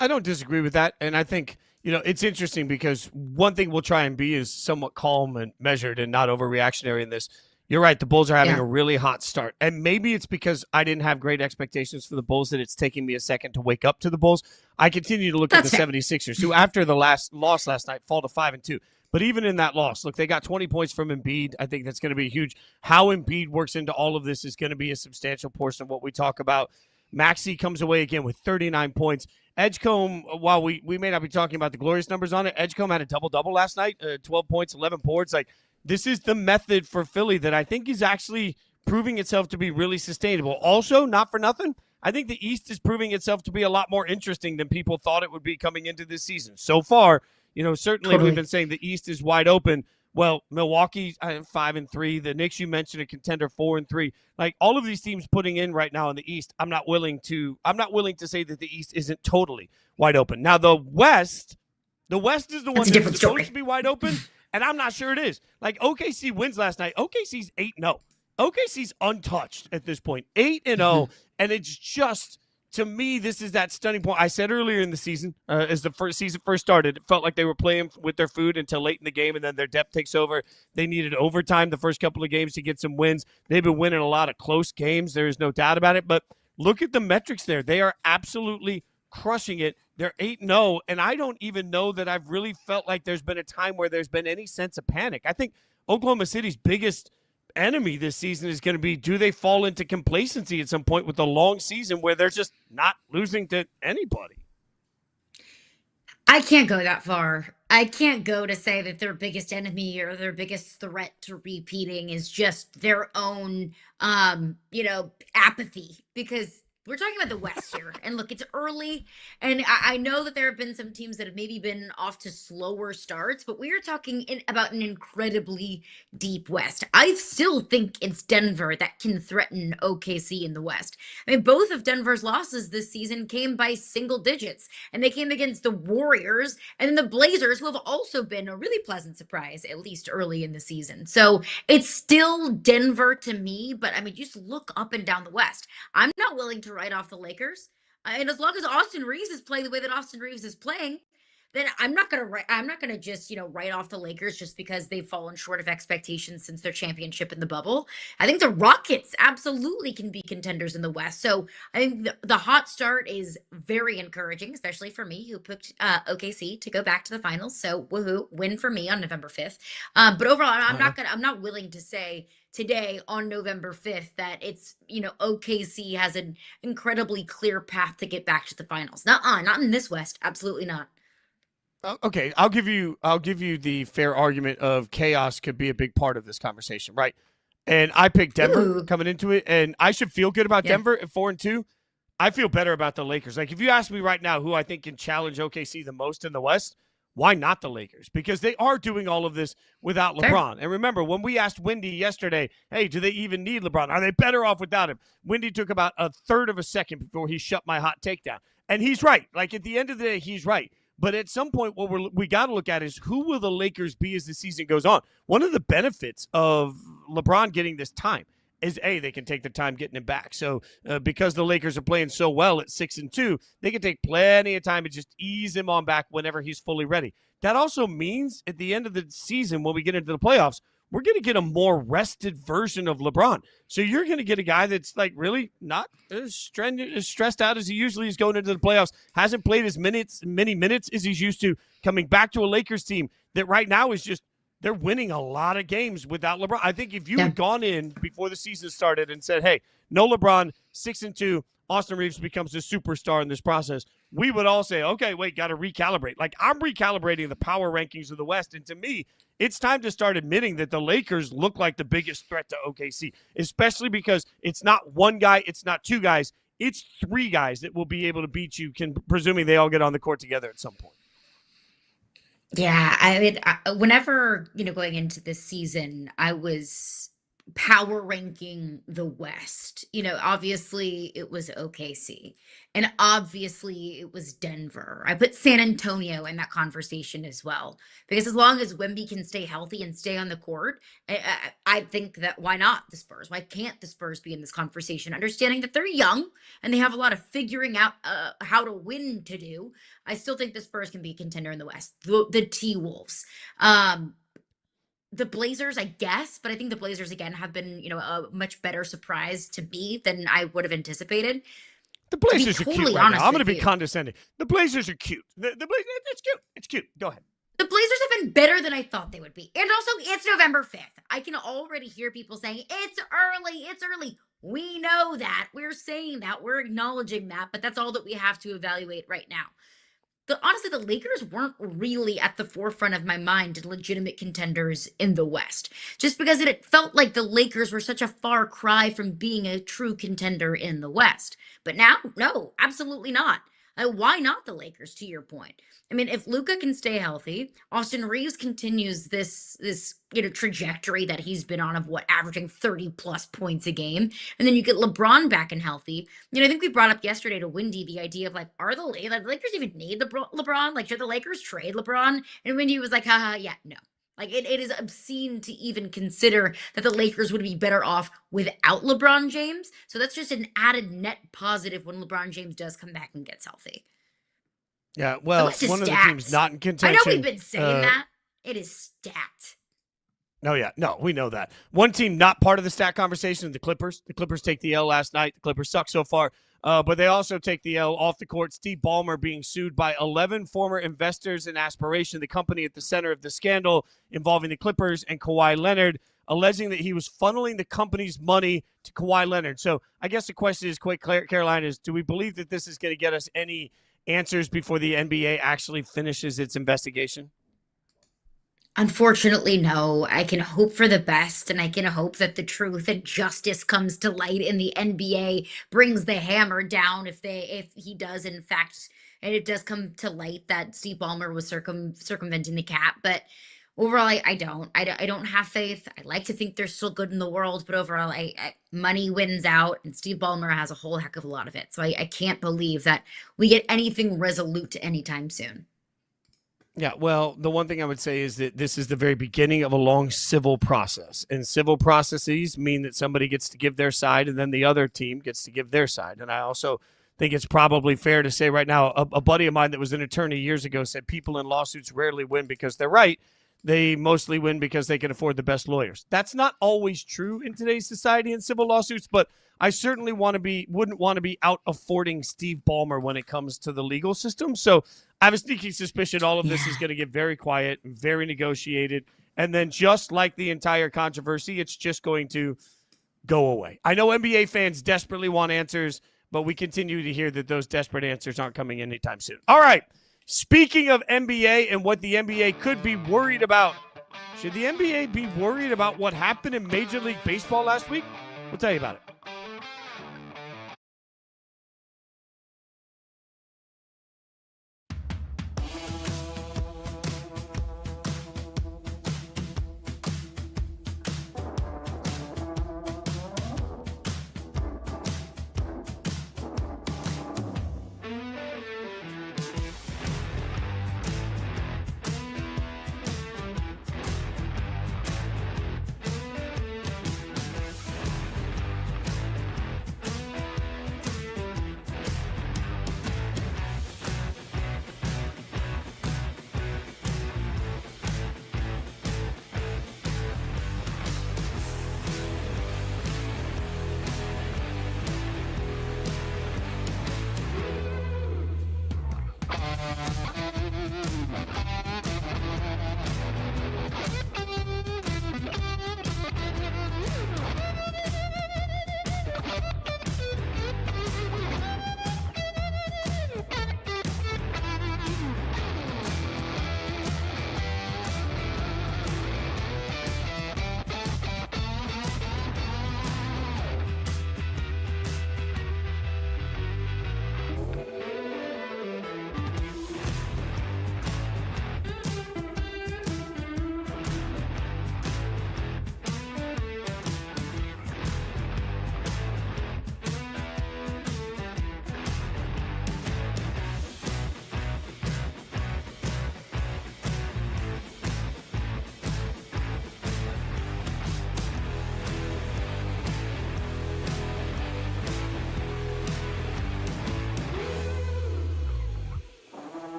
I don't disagree with that. And I think, it's interesting because one thing we'll try and be is somewhat calm and measured and not overreactionary in this. You're right. The Bulls are having a really hot start. And maybe it's because I didn't have great expectations for the Bulls that it's taking me a second to wake up to the Bulls. I continue to look at the 76ers, who after the loss last night fall to 5-2. But even in that loss, look, they got 20 points from Embiid. I think that's going to be huge. How Embiid works into all of this is going to be a substantial portion of what we talk about. Maxey comes away again with 39 points. Edgecombe, while we may not be talking about the glorious numbers on it, Edgecombe had a double-double last night, 12 points, 11 boards. Like, this is the method for Philly that I think is actually proving itself to be really sustainable. Also, not for nothing, I think the East is proving itself to be a lot more interesting than people thought it would be coming into this season. So far, certainly we've been saying the East is wide open. Well, Milwaukee 5-3. The Knicks, you mentioned, a contender 4-3. Like, all of these teams putting in right now in the East, I'm not willing to say that the East isn't totally wide open. Now, the West is the one that's supposed to be wide open, and I'm not sure it is. Like, OKC wins last night. OKC's 8-0. OKC's untouched at this point, 8-0, and it's just, to me, this is that stunning point. I said earlier in the season, as the season first started, it felt like they were playing with their food until late in the game, and then their depth takes over. They needed overtime the first couple of games to get some wins. They've been winning a lot of close games. There is no doubt about it, but look at the metrics there. They are absolutely crushing it. They're 8-0, and I don't even know that I've really felt like there's been a time where there's been any sense of panic. I think Oklahoma City's biggest enemy this season is going to be, do they fall into complacency at some point with a long season where they're just not losing to anybody? I can't go that far. I can't go to say that their biggest enemy or their biggest threat to repeating is just their own, apathy, because We're talking about the West here. And look, it's early. And I know that there have been some teams that have maybe been off to slower starts, but we are talking about an incredibly deep West. I still think it's Denver that can threaten OKC in the West. I mean, both of Denver's losses this season came by single digits, and they came against the Warriors and then the Blazers, who have also been a really pleasant surprise, at least early in the season. So it's still Denver to me, but I mean, just look up and down the West. I'm not willing to write off the Lakers. And as long as Austin Reeves is playing the way that Austin Reeves is playing, then I'm not gonna just, write off the Lakers just because they've fallen short of expectations since their championship in the bubble. I think the Rockets absolutely can be contenders in the West. So I think the hot start is very encouraging, especially for me who picked OKC to go back to the finals. So woohoo, win for me on November 5th. But overall, I'm not willing to say today on November 5th that it's, OKC has an incredibly clear path to get back to the finals. Not in this West. Absolutely not. Okay, I'll give you the fair argument of chaos could be a big part of this conversation, right? And I picked Denver coming into it, and I should feel good about Denver at 4-2. I feel better about the Lakers. Like, if you ask me right now who I think can challenge OKC the most in the West, why not the Lakers? Because they are doing all of this without LeBron. And remember, when we asked Wendy yesterday, hey, do they even need LeBron? Are they better off without him? Wendy took about a third of a second before he shut my hot take down. And he's right. Like, at the end of the day, he's right. But at some point, what we got to look at is who will the Lakers be as the season goes on? One of the benefits of LeBron getting this time is, they can take the time getting him back. So because the Lakers are playing so well at 6-2, they can take plenty of time and just ease him on back whenever he's fully ready. That also means at the end of the season, when we get into the playoffs, we're going to get a more rested version of LeBron. So you're going to get a guy that's like really not as stressed out as he usually is going into the playoffs, hasn't played as many minutes as he's used to, coming back to a Lakers team that right now is just, they're winning a lot of games without LeBron. I think if you had gone in before the season started and said, hey, no LeBron, 6-2, Austin Reeves becomes a superstar in this process, we would all say, okay, wait, got to recalibrate. Like, I'm recalibrating the power rankings of the West, and to me, it's time to start admitting that the Lakers look like the biggest threat to OKC, especially because it's not one guy, it's not two guys, it's three guys that will be able to beat you, presuming they all get on the court together at some point. Yeah, whenever, going into this season, I was power ranking the West. Obviously it was OKC, and obviously it was Denver. I put San Antonio in that conversation as well, because as long as Wemby can stay healthy and stay on the court, I think that why not the Spurs? Why can't the Spurs be in this conversation? Understanding that they're young and they have a lot of figuring out how to win to do. I still think the Spurs can be a contender in the West. The T-Wolves. The Blazers, I guess, but I think the Blazers, again, have been, a much better surprise to me than I would have anticipated. The Blazers are cute right now. I'm going to be condescending. The Blazers are cute. The Blazers, it's cute. It's cute. Go ahead. The Blazers have been better than I thought they would be. And also, it's November 5th. I can already hear people saying, it's early. We know that. We're saying that. We're acknowledging that. But that's all that we have to evaluate right now. Honestly, the Lakers weren't really at the forefront of my mind as legitimate contenders in the West, just because it felt like the Lakers were such a far cry from being a true contender in the West. But now, no, absolutely not. Why not the Lakers, to your point? I mean, if Luka can stay healthy, Austin Reeves continues this trajectory that he's been on of averaging 30+ points a game, and then you get LeBron back and healthy. I think we brought up yesterday to Wendy the idea of are the Lakers even need LeBron? Should the Lakers trade LeBron? And Wendy was like, haha, yeah, no. It is obscene to even consider that the Lakers would be better off without LeBron James. So that's just an added net positive when LeBron James does come back and gets healthy. Yeah, well, one of the teams not in contention. I know we've been saying that. It is stacked. No, we know that. One team not part of the stat conversation is the Clippers. The Clippers take the L last night. The Clippers suck so far. But they also take the L off the court. Steve Ballmer being sued by 11 former investors in Aspiration, the company at the center of the scandal involving the Clippers and Kawhi Leonard, alleging that he was funneling the company's money to Kawhi Leonard. So I guess the question is, Caroline, is do we believe that this is going to get us any answers before the NBA actually finishes its investigation? Unfortunately, no. I can hope for the best, and I can hope that the truth and justice comes to light in the NBA, brings the hammer down if he does in fact, and it does come to light that Steve Ballmer was circumventing the cap. But overall, I don't have faith. I like to think there's still good in the world, but overall, money wins out, and Steve Ballmer has a whole heck of a lot of it. So I can't believe that we get anything resolute anytime soon. Yeah, well, the one thing I would say is that this is the very beginning of a long civil process. And civil processes mean that somebody gets to give their side and then the other team gets to give their side. And I also think it's probably fair to say right now, a buddy of mine that was an attorney years ago said people in lawsuits rarely win because they're right. They mostly win because they can afford the best lawyers. That's not always true in today's society in civil lawsuits, but I certainly wouldn't want to be out affording Steve Ballmer when it comes to the legal system. So I have a sneaky suspicion all of this is going to get very quiet and very negotiated. And then just like the entire controversy, it's just going to go away. I know NBA fans desperately want answers, but we continue to hear that those desperate answers aren't coming anytime soon. All right. Speaking of NBA and what the NBA could be worried about, should the NBA be worried about what happened in Major League Baseball last week? We'll tell you about it.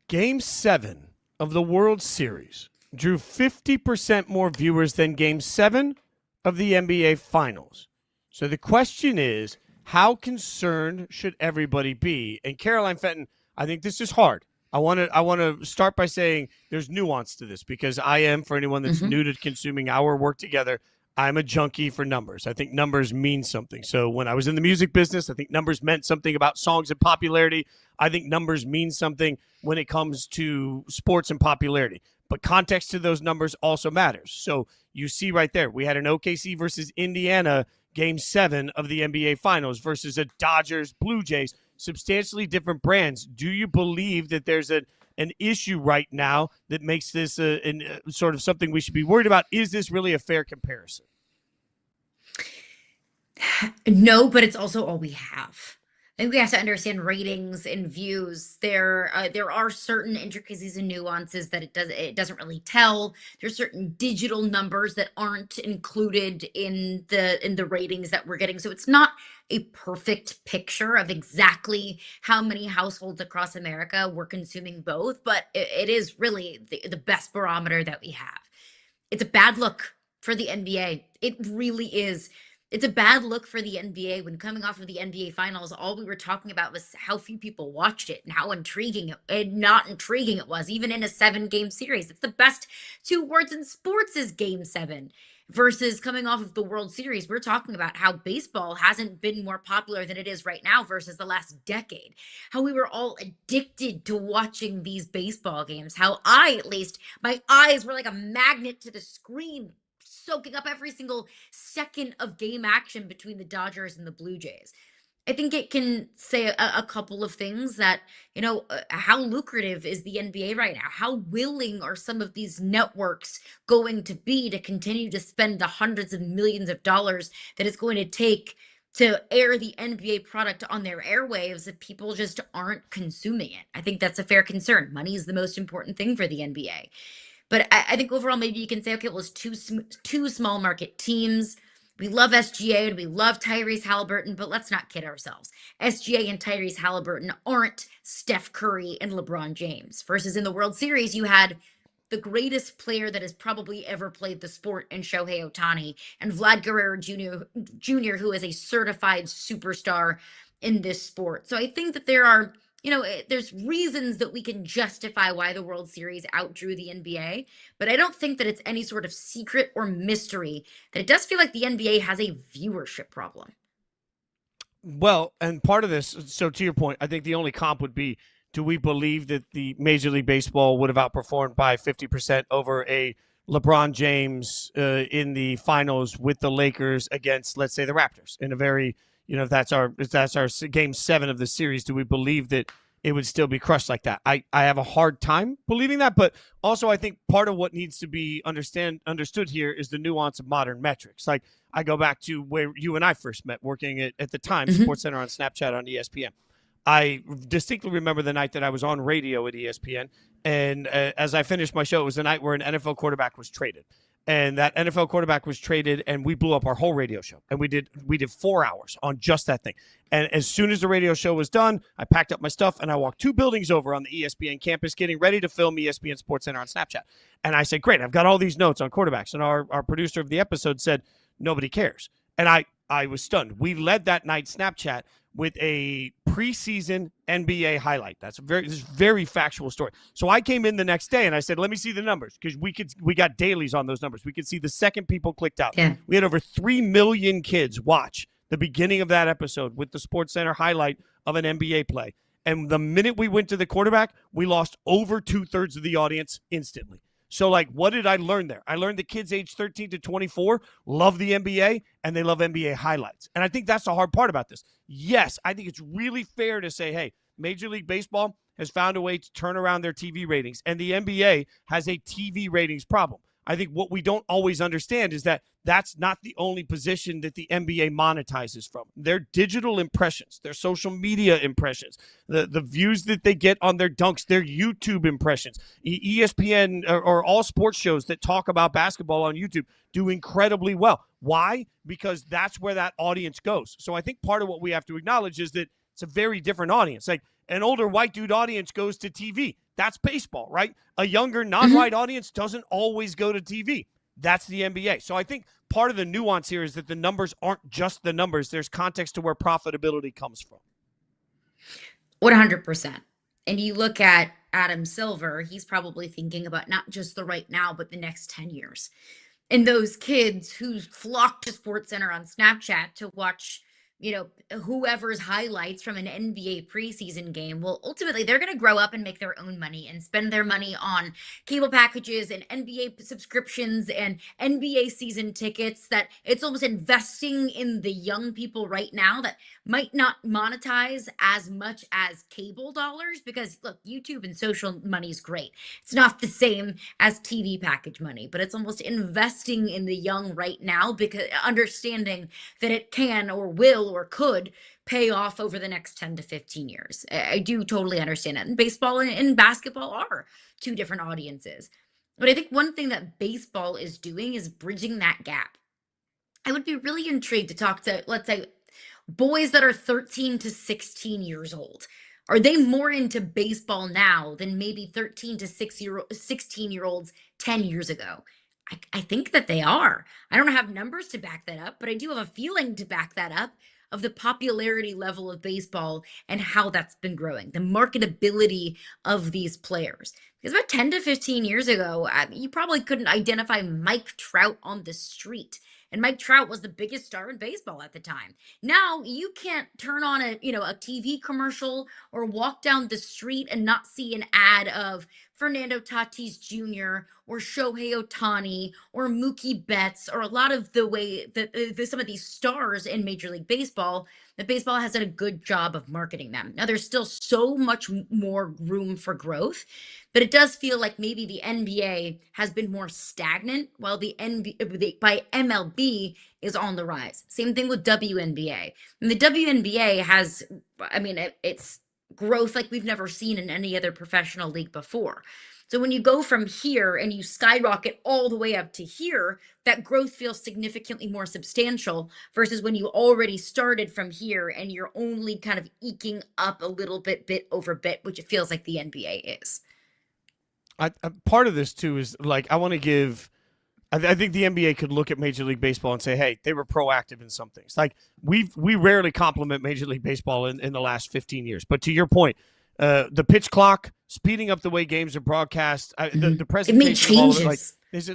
Game 7 of the World Series drew 50% more viewers than Game 7 of the NBA Finals. So the question is, how concerned should everybody be? And Caroline Fenton, I think this is hard. I want to start by saying there's nuance to this because I am, for anyone that's new to consuming our work together, I'm a junkie for numbers. I think numbers mean something. So when I was in the music business, I think numbers meant something about songs and popularity. I think numbers mean something when it comes to sports and popularity. But context to those numbers also matters. So you see right there, we had an OKC versus Indiana Game 7 of the NBA Finals versus a Dodgers Blue Jays, substantially different brands. Do you believe that there's an issue right now that makes this sort of something we should be worried about? Is this really a fair comparison? No, but it's also all we have. I think we have to understand ratings and views. There are certain intricacies and nuances that it doesn't really tell. There's certain digital numbers that aren't included in the ratings that we're getting. So it's not a perfect picture of exactly how many households across America were consuming both, but it is really the best barometer that we have. It's a bad look for the NBA. It really is. It's a bad look for the NBA when coming off of the NBA finals, all we were talking about was how few people watched it and how intriguing and not intriguing it was, even in a 7-game series. It's the best 2 words in sports is game 7 versus coming off of the World Series. We're talking about how baseball hasn't been more popular than it is right now versus the last decade. How we were all addicted to watching these baseball games. How at least, my eyes were like a magnet to the screen, soaking up every single second of game action between the Dodgers and the Blue Jays. I think it can say a couple of things that, how lucrative is the NBA right now? How willing are some of these networks going to be to continue to spend the hundreds of millions of dollars that it's going to take to air the NBA product on their airwaves if people just aren't consuming it? I think that's a fair concern. Money is the most important thing for the NBA. But I think overall, maybe you can say, okay, well, it's two small market teams. We love SGA and we love Tyrese Halliburton, but let's not kid ourselves. SGA and Tyrese Halliburton aren't Steph Curry and LeBron James. Versus in the World Series, you had the greatest player that has probably ever played the sport in Shohei Ohtani and Vlad Guerrero Jr., who is a certified superstar in this sport. So I think that there's reasons that we can justify why the World Series outdrew the NBA, but I don't think that it's any sort of secret or mystery that it does feel like the NBA has a viewership problem. Well, and part of this, so to your point, I think the only comp would be, do we believe that the Major League Baseball would have outperformed by 50% over a LeBron James in the finals with the Lakers against, let's say, the Raptors in a very, if that's our game 7 of the series, do we believe that it would still be crushed like that? I have a hard time believing that, but also I think part of what needs to be understood here is the nuance of modern metrics. Like, I go back to where you and I first met, working at the time, SportsCenter on Snapchat on ESPN. I distinctly remember the night that I was on radio at ESPN, and as I finished my show, it was the night where an NFL quarterback was traded. And that NFL quarterback was traded, and we blew up our whole radio show. And we did 4 hours on just that thing. And as soon as the radio show was done, I packed up my stuff, and I walked 2 buildings over on the ESPN campus, getting ready to film ESPN SportsCenter on Snapchat. And I said, great, I've got all these notes on quarterbacks. And our producer of the episode said, nobody cares. And I was stunned. We led that night Snapchat with a preseason NBA highlight. This is a very factual story. So I came in the next day and I said, let me see the numbers, because we got dailies on those numbers. We could see the second people clicked out. Yeah. We had over 3 million kids watch the beginning of that episode with the SportsCenter highlight of an NBA play. And the minute we went to the quarterback, we lost over 2/3 of the audience instantly. So, what did I learn there? I learned that kids age 13 to 24 love the NBA, and they love NBA highlights. And I think that's the hard part about this. Yes, I think it's really fair to say, hey, Major League Baseball has found a way to turn around their TV ratings, and the NBA has a TV ratings problem. I think what we don't always understand is that that's not the only position that the NBA monetizes from. Their digital impressions, their social media impressions, the views that they get on their dunks, their YouTube impressions. ESPN or all sports shows that talk about basketball on YouTube do incredibly well. Why? Because that's where that audience goes. So I think part of what we have to acknowledge is that it's a very different audience. Like, an older white dude audience goes to TV. That's baseball, right? A younger non-white audience doesn't always go to TV. That's the NBA. So I think part of the nuance here is that the numbers aren't just the numbers. There's context to where profitability comes from. 100%. And you look at Adam Silver, he's probably thinking about not just the right now, but the next 10 years. And those kids who flock to SportsCenter on Snapchat to watch, whoever's highlights from an NBA preseason game, well, ultimately they're going to grow up and make their own money and spend their money on cable packages and NBA subscriptions and NBA season tickets, that it's almost investing in the young people right now that might not monetize as much as cable dollars, because look, YouTube and social money is great. It's not the same as TV package money, but it's almost investing in the young right now, because understanding that it can or will or could pay off over the next 10 to 15 years. I do totally understand that. And baseball and basketball are 2 different audiences. But I think one thing that baseball is doing is bridging that gap. I would be really intrigued to talk to, let's say, boys that are 13 to 16 years old. Are they more into baseball now than maybe 13 to 16-year-olds 10 years ago? I think that they are. I don't have numbers to back that up, but I do have a feeling to back that up of the popularity level of baseball and how that's been growing, the marketability of these players. Because about 10 to 15 years ago, you probably couldn't identify Mike Trout on the street. And Mike Trout was the biggest star in baseball at the time. Now you can't turn on a TV commercial or walk down the street and not see an ad of Fernando Tatis Jr. or Shohei Ohtani or Mookie Betts, or a lot of the way that some of these stars in Major League Baseball, that baseball has done a good job of marketing them. Now there's still so much more room for growth, but it does feel like maybe the NBA has been more stagnant while the MLB is on the rise. Same thing with WNBA. And the WNBA has, it's growth like we've never seen in any other professional league before. So when you go from here and you skyrocket all the way up to here, that growth feels significantly more substantial versus when you already started from here and you're only kind of eking up a little bit over bit, which it feels like the NBA is. Part of this too is like, I want to give, I think the NBA could look at Major League Baseball and say, hey, they were proactive in some things. Like we rarely compliment Major League Baseball in the last 15 years. But to your point, the pitch clock, speeding up the way games are broadcast, the presentation, it made changes. Like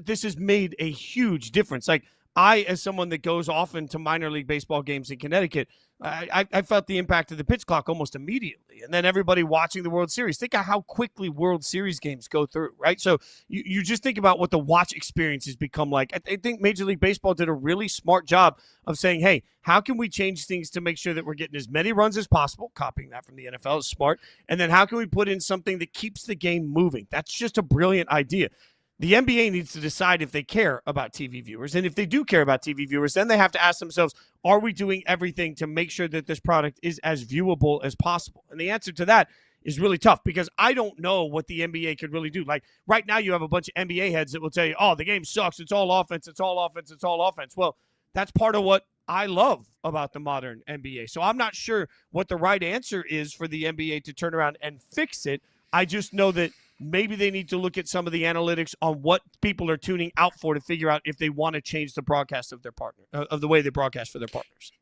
this has made a huge difference. Like I, as someone that goes often to minor league baseball games in Connecticut, I felt the impact of the pitch clock almost immediately. And then everybody watching the World Series, think of how quickly World Series games go through, right? So you just think about what the watch experience has become like. I think Major League Baseball did a really smart job of saying, hey, how can we change things to make sure that we're getting as many runs as possible? Copying that from the NFL is smart. And then how can we put in something that keeps the game moving? That's just a brilliant idea. The NBA needs to decide if they care about TV viewers. And if they do care about TV viewers, then they have to ask themselves, are we doing everything to make sure that this product is as viewable as possible? And the answer to that is really tough because I don't know what the NBA could really do. Like right now you have a bunch of NBA heads that will tell you, oh, the game sucks. It's all offense. It's all offense. It's all offense. Well, that's part of what I love about the modern NBA. So I'm not sure what the right answer is for the NBA to turn around and fix it. I just know that maybe they need to look at some of the analytics on what people are tuning out for to figure out if they want to change the broadcast of their partner, of the way they broadcast for their partners.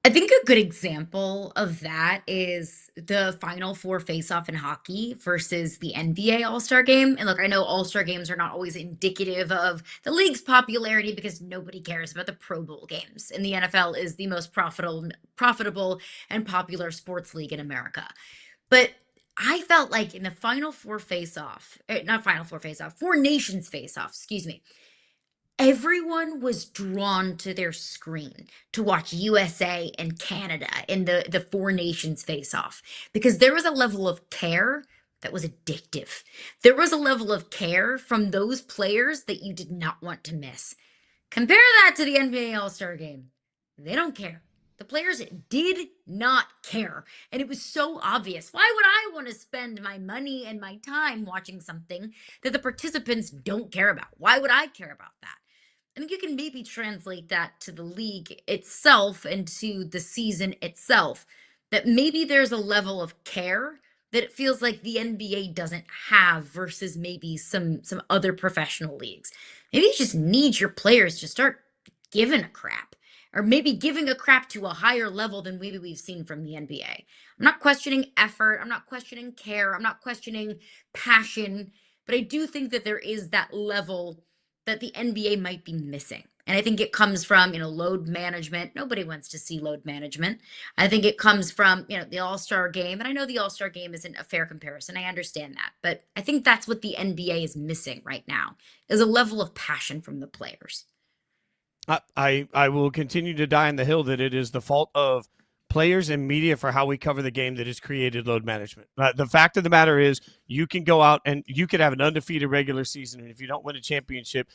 I think a good example of that is the Final Four face-off in hockey versus the NBA All-Star Game. And look, I know All-Star Games are not always indicative of the league's popularity because nobody cares about the Pro Bowl games. And the NFL is the most profitable and popular sports league in America. But I felt like in the Final Four face-off, Four Nations face-off, excuse me, everyone was drawn to their screen to watch USA and Canada in the Four Nations face-off because there was a level of care that was addictive. There was a level of care from those players that you did not want to miss. Compare that to the NBA All-Star Game. They don't care. The players did not care. And it was so obvious. Why would I want to spend my money and my time watching something that the participants don't care about? Why would I care about that? I think you can maybe translate that to the league itself and to the season itself, that maybe there's a level of care that it feels like the NBA doesn't have versus maybe some other professional leagues. Maybe you just need your players to start giving a crap. Or maybe giving a crap to a higher level than maybe we've seen from the NBA. I'm not questioning effort. I'm not questioning care. I'm not questioning passion. But I do think that there is that level that the NBA might be missing. And I think it comes from, load management. Nobody wants to see load management. I think it comes from, the All-Star Game. And I know the All-Star Game isn't a fair comparison. I understand that. But I think that's what the NBA is missing right now, is a level of passion from the players. I will continue to die on the hill that it is the fault of players and media for how we cover the game that has created load management. The fact of the matter is you can go out and you could have an undefeated regular season, and if you don't win a championship,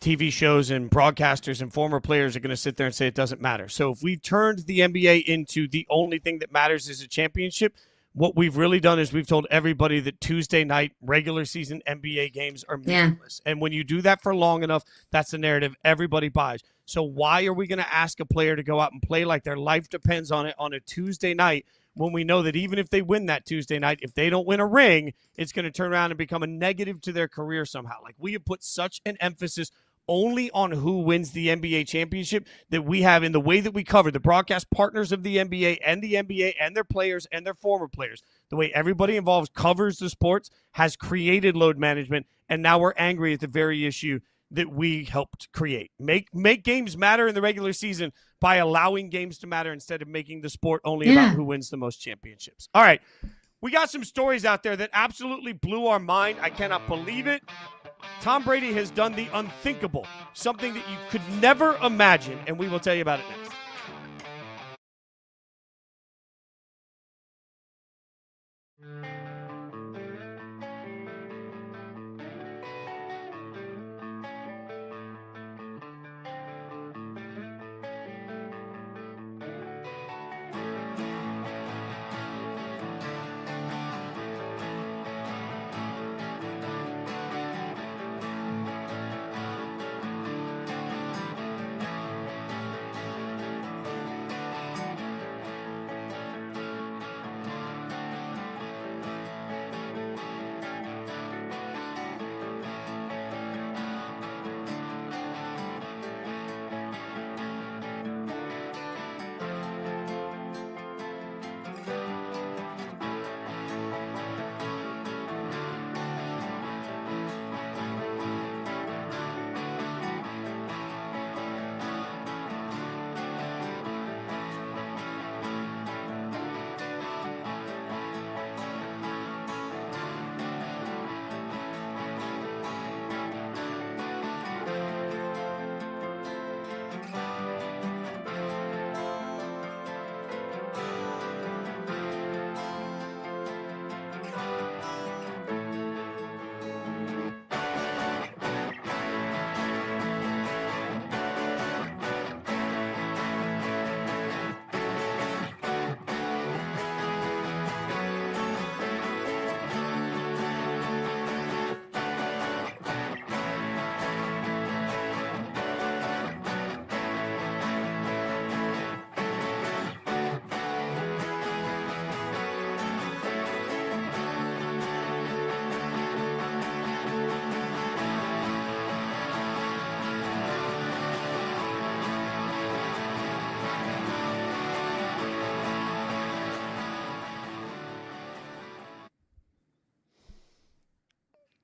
TV shows and broadcasters and former players are going to sit there and say it doesn't matter. So if we've turned the NBA into the only thing that matters is a championship, what we've really done is we've told everybody that Tuesday night regular season NBA games are meaningless. Yeah. And when you do that for long enough, that's the narrative everybody buys. So why are we going to ask a player to go out and play like their life depends on it on a Tuesday night when we know that even if they win that Tuesday night, if they don't win a ring, it's going to turn around and become a negative to their career somehow. Like, we have put such an emphasis only on who wins the NBA championship that we have in the way that we cover the broadcast partners of the NBA and their players and their former players. The way everybody involved covers the sports has created load management, and now we're angry at the very issue that we helped create. Make games matter in the regular season by allowing games to matter instead of making the sport only about who wins the most championships. All right, we got some stories out there that absolutely blew our mind. I cannot believe it. Tom Brady has done the unthinkable, something that you could never imagine, and we will tell you about it next.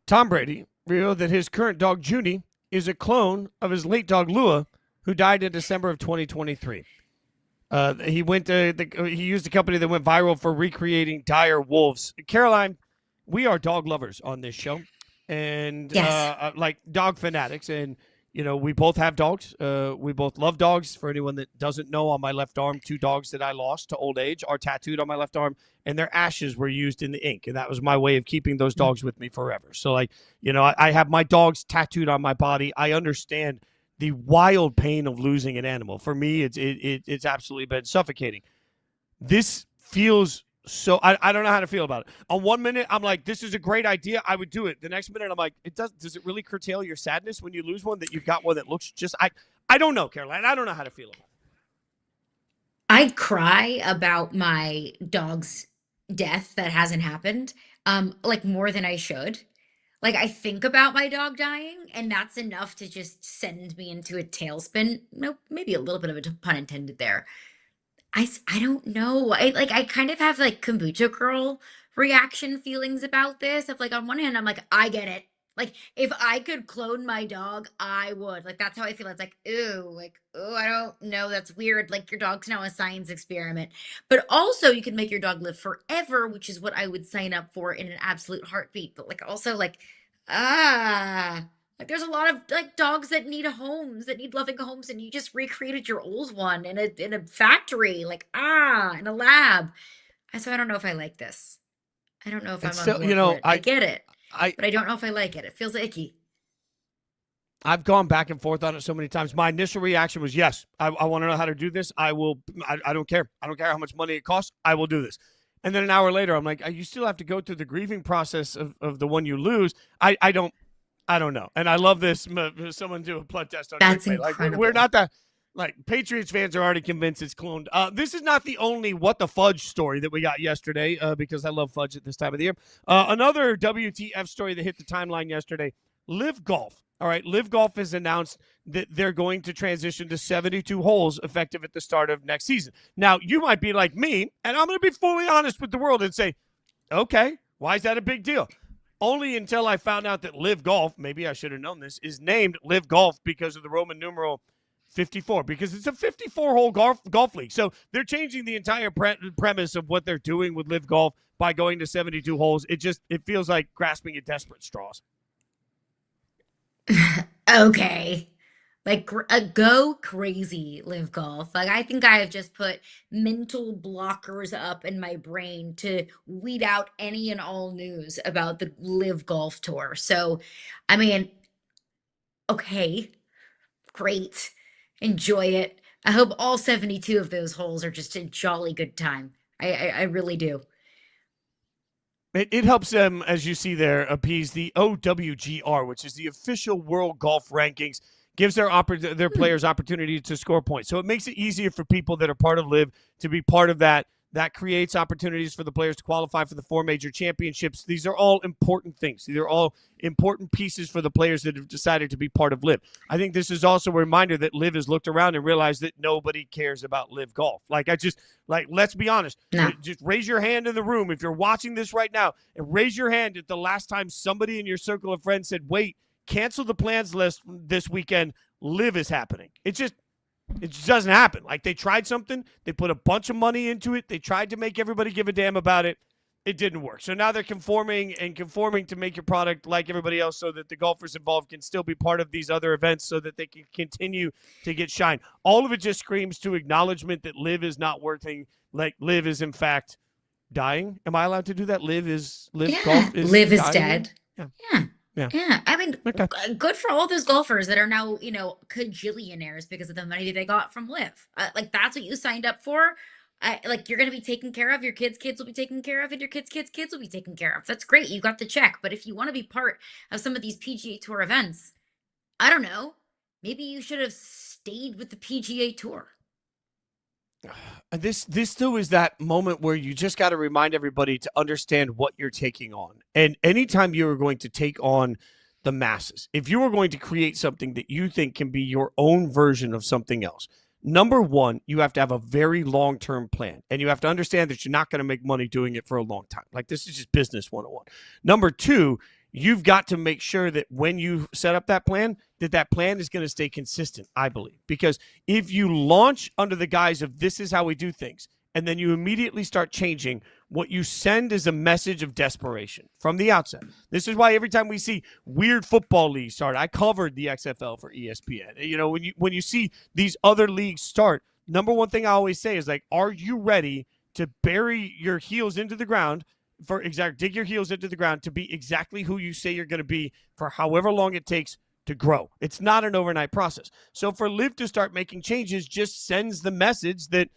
Tom Brady revealed that his current dog, Junie, is a clone of his late dog, Lua, who died in December of 2023. He used a company that went viral for recreating dire wolves. Caroline, we are dog lovers on this show, and like dog fanatics. And we both have dogs. We both love dogs. For anyone that doesn't know, on my left arm, 2 dogs that I lost to old age are tattooed on my left arm, and their ashes were used in the ink, and that was my way of keeping those dogs with me forever. So, I have my dogs tattooed on my body. I understand the wild pain of losing an animal. For me, it's absolutely been suffocating. This feels so. I don't know how to feel about it. On one minute, I'm like, this is a great idea, I would do it. The next minute, I'm like, does it really curtail your sadness when you lose one, that you've got one that looks just I don't know, Caroline. I don't know how to feel about it. I cry about my dog's death that hasn't happened, like, more than I should. Like, I think about my dog dying, and that's enough to just send me into a tailspin. Nope, maybe a little bit of a pun intended there. I don't know. I kind of have, like, kombucha girl reaction feelings about this. Of, like, on one hand, I'm like, I get it. Like, if I could clone my dog, I would. Like, that's how I feel. It's like, ooh, I don't know. That's weird. Like, your dog's now a science experiment. But also, you can make your dog live forever, which is what I would sign up for in an absolute heartbeat. But, like, also, like, like, there's a lot of, like, dogs that need homes, that need loving homes, and you just recreated your old one in a factory, like, in a lab. So I don't know if I like this. I don't know if I'm on board for it. I get it. But I don't know if I like it. It feels icky. I've gone back and forth on it so many times. My initial reaction was, yes, I want to know how to do this. I will. I don't care. I don't care how much money it costs. I will do this. And then an hour later, I'm like, you still have to go through the grieving process of the one you lose. I don't know. And I love this. Someone do a blood test on That's Drake Maye. incredible. Like, we're not that. Like, Patriots fans are already convinced it's cloned. This is not the only what the fudge story that we got yesterday, because I love fudge at this time of the year. Another WTF story that hit the timeline yesterday, Live Golf. All right, Live Golf has announced that they're going to transition to 72 holes effective at the start of next season. Now, you might be like me, and I'm going to be fully honest with the world and say, okay, why is that a big deal? Only until I found out that Live Golf, maybe I should have known this, is named Live Golf because of the Roman numeral 54, because it's a 54-hole golf league. So they're changing the entire premise of what they're doing with Live Golf by going to 72 holes. It feels like grasping at desperate straws. Okay. Like, go crazy, Live Golf. Like, I think I have just put mental blockers up in my brain to weed out any and all news about the Live Golf Tour. So, I mean, okay, great. Enjoy it. I hope all 72 of those holes are just a jolly good time. I really do. It helps them, as you see there, appease the OWGR, which is the official World Golf Rankings, gives their players opportunity to score points. So it makes it easier for people that are part of Live to be part of that. That creates opportunities for the players to qualify for the 4 major championships. These are all important things. These are all important pieces for the players that have decided to be part of Live. I think this is also a reminder that Live has looked around and realized that nobody cares about Live Golf. Let's be honest. No. Just raise your hand in the room if you're watching this right now, and raise your hand at the last time somebody in your circle of friends said, wait, cancel the plans list this weekend. Live is happening. It just doesn't happen. Like, they tried something. They put a bunch of money into it. They tried to make everybody give a damn about it. It didn't work. So now they're conforming to make your product like everybody else so that the golfers involved can still be part of these other events so that they can continue to get shine. All of it just screams to acknowledgement that Live is not working. Like, Live is, in fact, dying. Am I allowed to do that? Live Golf is Live is dying? dead. Yeah. Yeah. I mean, Okay. good for all those golfers that are now, cajillionaires because of the money that they got from Live. Like, that's what you signed up for. You're going to be taken care of. Your kids' will be taken care of, and your kids' will be taken care of. That's great. You got the check. But if you want to be part of some of these PGA Tour events, I don't know. Maybe you should have stayed with the PGA Tour. This still is that moment where you just got to remind everybody to understand what you're taking on. And anytime you are going to take on the masses, if you are going to create something that you think can be your own version of something else, number one, you have to have a very long-term plan. And you have to understand that you're not going to make money doing it for a long time. Like, this is just business 101. Number two, you've got to make sure that when you set up that plan is going to stay consistent, I believe. Because if you launch under the guise of this is how we do things, and then you immediately start changing, what you send is a message of desperation from the outset. This is why every time we see weird football leagues start, I covered the XFL for ESPN. When you see these other leagues start, number one thing I always say is, like, are you ready to bury your heels into the ground dig your heels into the ground to be exactly who you say you're going to be for however long it takes to grow? It's not an overnight process. So for Liv to start making changes just sends the message that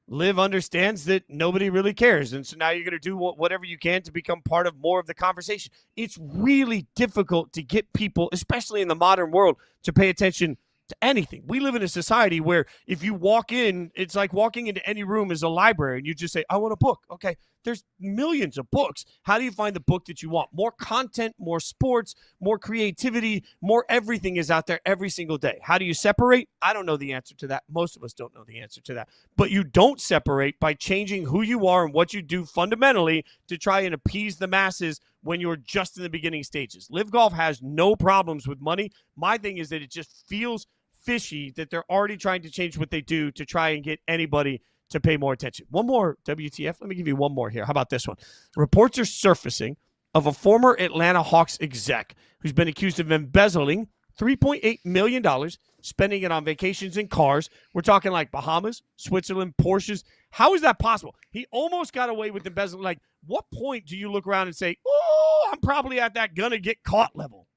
Liv understands that nobody really cares. And so now you're going to do whatever you can to become part of more of the conversation. It's really difficult to get people, especially in the modern world, to pay attention to anything. We live in a society where if you walk in, it's like walking into any room as a library and you just say, I want a book. Okay, there's millions of books. How do you find the book that you want? More content, more sports, more creativity, more everything is out there every single day. How do you separate? I don't know the answer to that. Most of us don't know the answer to that. But you don't separate by changing who you are and what you do fundamentally to try and appease the masses when you're just in the beginning stages. Live Golf has no problems with money. My thing is that it just feels fishy that they're already trying to change what they do to try and get anybody to pay more attention. One more WTF. Let me give you one more here. How about this one? Reports are surfacing of a former Atlanta Hawks exec who's been accused of embezzling $3.8 million, spending it on vacations and cars. We're talking like Bahamas, Switzerland, Porsches. How is that possible? He almost got away with embezzling. Like, what point do you look around and say, oh, I'm probably at that gonna get caught level?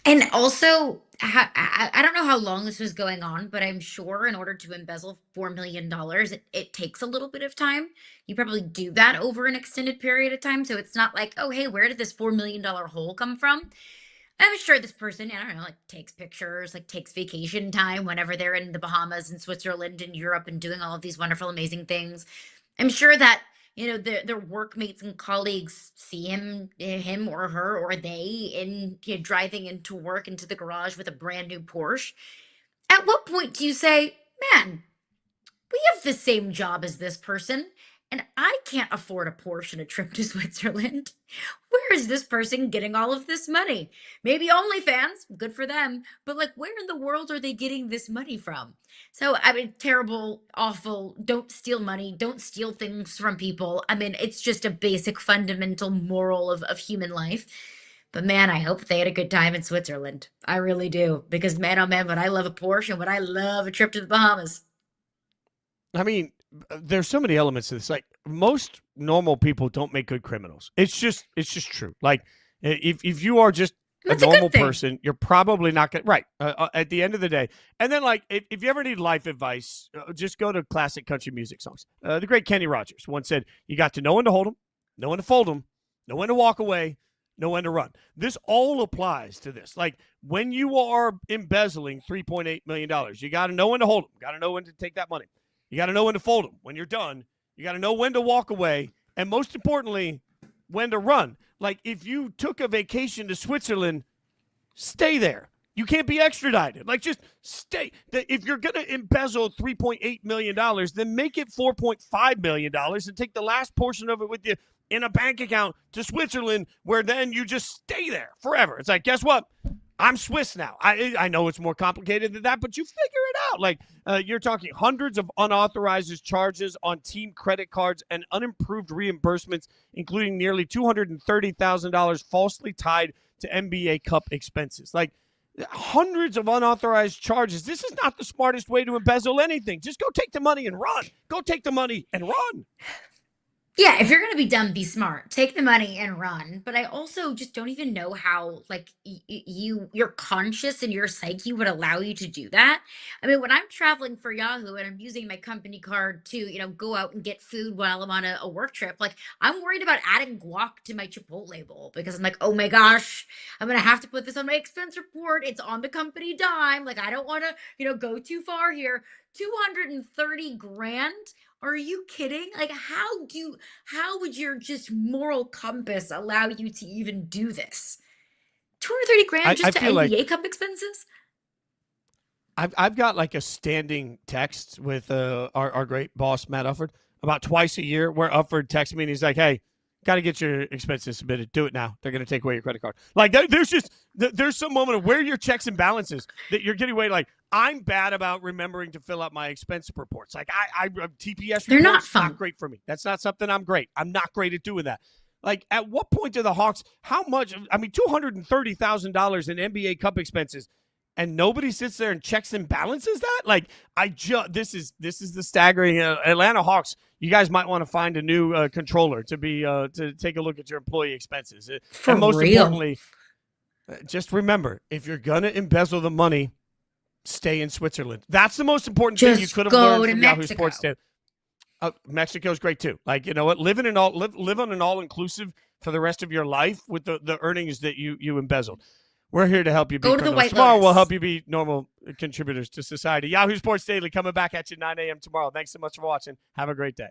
And also, I don't know how long this was going on, but I'm sure in order to embezzle $4 million, it takes a little bit of time. You probably do that over an extended period of time. So it's not like, oh, hey, where did this $4 million hole come from? I'm sure this person, I don't know, like takes pictures, like takes vacation time whenever they're in the Bahamas and Switzerland and Europe and doing all of these wonderful, amazing things. I'm sure that, their workmates and colleagues see him or her or they in driving into work into the garage with a brand new Porsche. At what point do you say, man, we have the same job as this person, and I can't afford a Porsche and a trip to Switzerland. Where is this person getting all of this money? Maybe OnlyFans, good for them, but like, where in the world are they getting this money from? So, I mean, terrible, awful, don't steal money, don't steal things from people. I mean, it's just a basic fundamental moral of human life. But man, I hope they had a good time in Switzerland. I really do. Because man, oh man, would I love a Porsche and would I love a trip to the Bahamas. I mean, there's so many elements to this. Like, most normal people don't make good criminals. It's just true. Like, if you are just That's a a good normal thing. person, you're probably not going to, right, at the end of the day. And then, like, if you ever need life advice, just go to classic country music songs. The great Kenny Rogers once said, you got to know when to hold them, know when to fold them, know when to walk away, know when to run. This all applies to this. Like, when you are embezzling $3.8 million, you got to know when to hold them, got to know when to take that money. You got to know when to fold them. When you're done, you got to know when to walk away. And most importantly, when to run. Like, if you took a vacation to Switzerland, stay there. You can't be extradited. Like, just stay. If you're going to embezzle $3.8 million, then make it $4.5 million and take the last portion of it with you in a bank account to Switzerland, where then you just stay there forever. It's like, guess what? I'm Swiss now. I know it's more complicated than that, but you figure it out. Like, you're talking hundreds of unauthorized charges on team credit cards and unimproved reimbursements, including nearly $230,000 falsely tied to NBA Cup expenses. Like, hundreds of unauthorized charges. This is not the smartest way to embezzle anything. Just go take the money and run. Go take the money and run. Yeah, if you're going to be dumb, be smart. Take the money and run. But I also just don't even know how, like, your conscience and your psyche would allow you to do that. I mean, when I'm traveling for Yahoo and I'm using my company card to, go out and get food while I'm on a work trip, like, I'm worried about adding guac to my Chipotle bowl because I'm like, oh my gosh, I'm going to have to put this on my expense report. It's on the company dime. Like, I don't want to, go too far here. 230 grand? Are you kidding? Like, how would your just moral compass allow you to even do this? 230 grand just to feel like NBA Cup expenses? I've got like a standing text with our great boss, Matt Ufford, about twice a year where Ufford texts me and he's like, hey, got to get your expenses submitted. Do it now. They're going to take away your credit card. Like, there's some moment of where your checks and balances that you're getting away. Like, I'm bad about remembering to fill out my expense reports. Like, I TPS They're not reports, fun. not great for me. That's not something I'm great. I'm not great at doing that. Like, at what point do the Hawks, how much, I mean, $230,000 in NBA Cup expenses, and nobody sits there and checks and balances that? Like, this is the staggering Atlanta Hawks. You guys might want to find a new controller to take a look at your employee expenses. For and most real. importantly, just remember, if you're gonna embezzle the money, stay in Switzerland. That's the most important thing you Just could have go learned to from Yahoo Mexico. Sports Daily. Mexico's great too. Like, you know what? Live on an all-inclusive for the rest of your life with the earnings that you embezzled. We're here to help you be Go to the criminals. White Tomorrow Lotus. we'll help you be normal contributors to society. Yahoo Sports Daily coming back at you 9 a.m. tomorrow. Thanks so much for watching. Have a great day.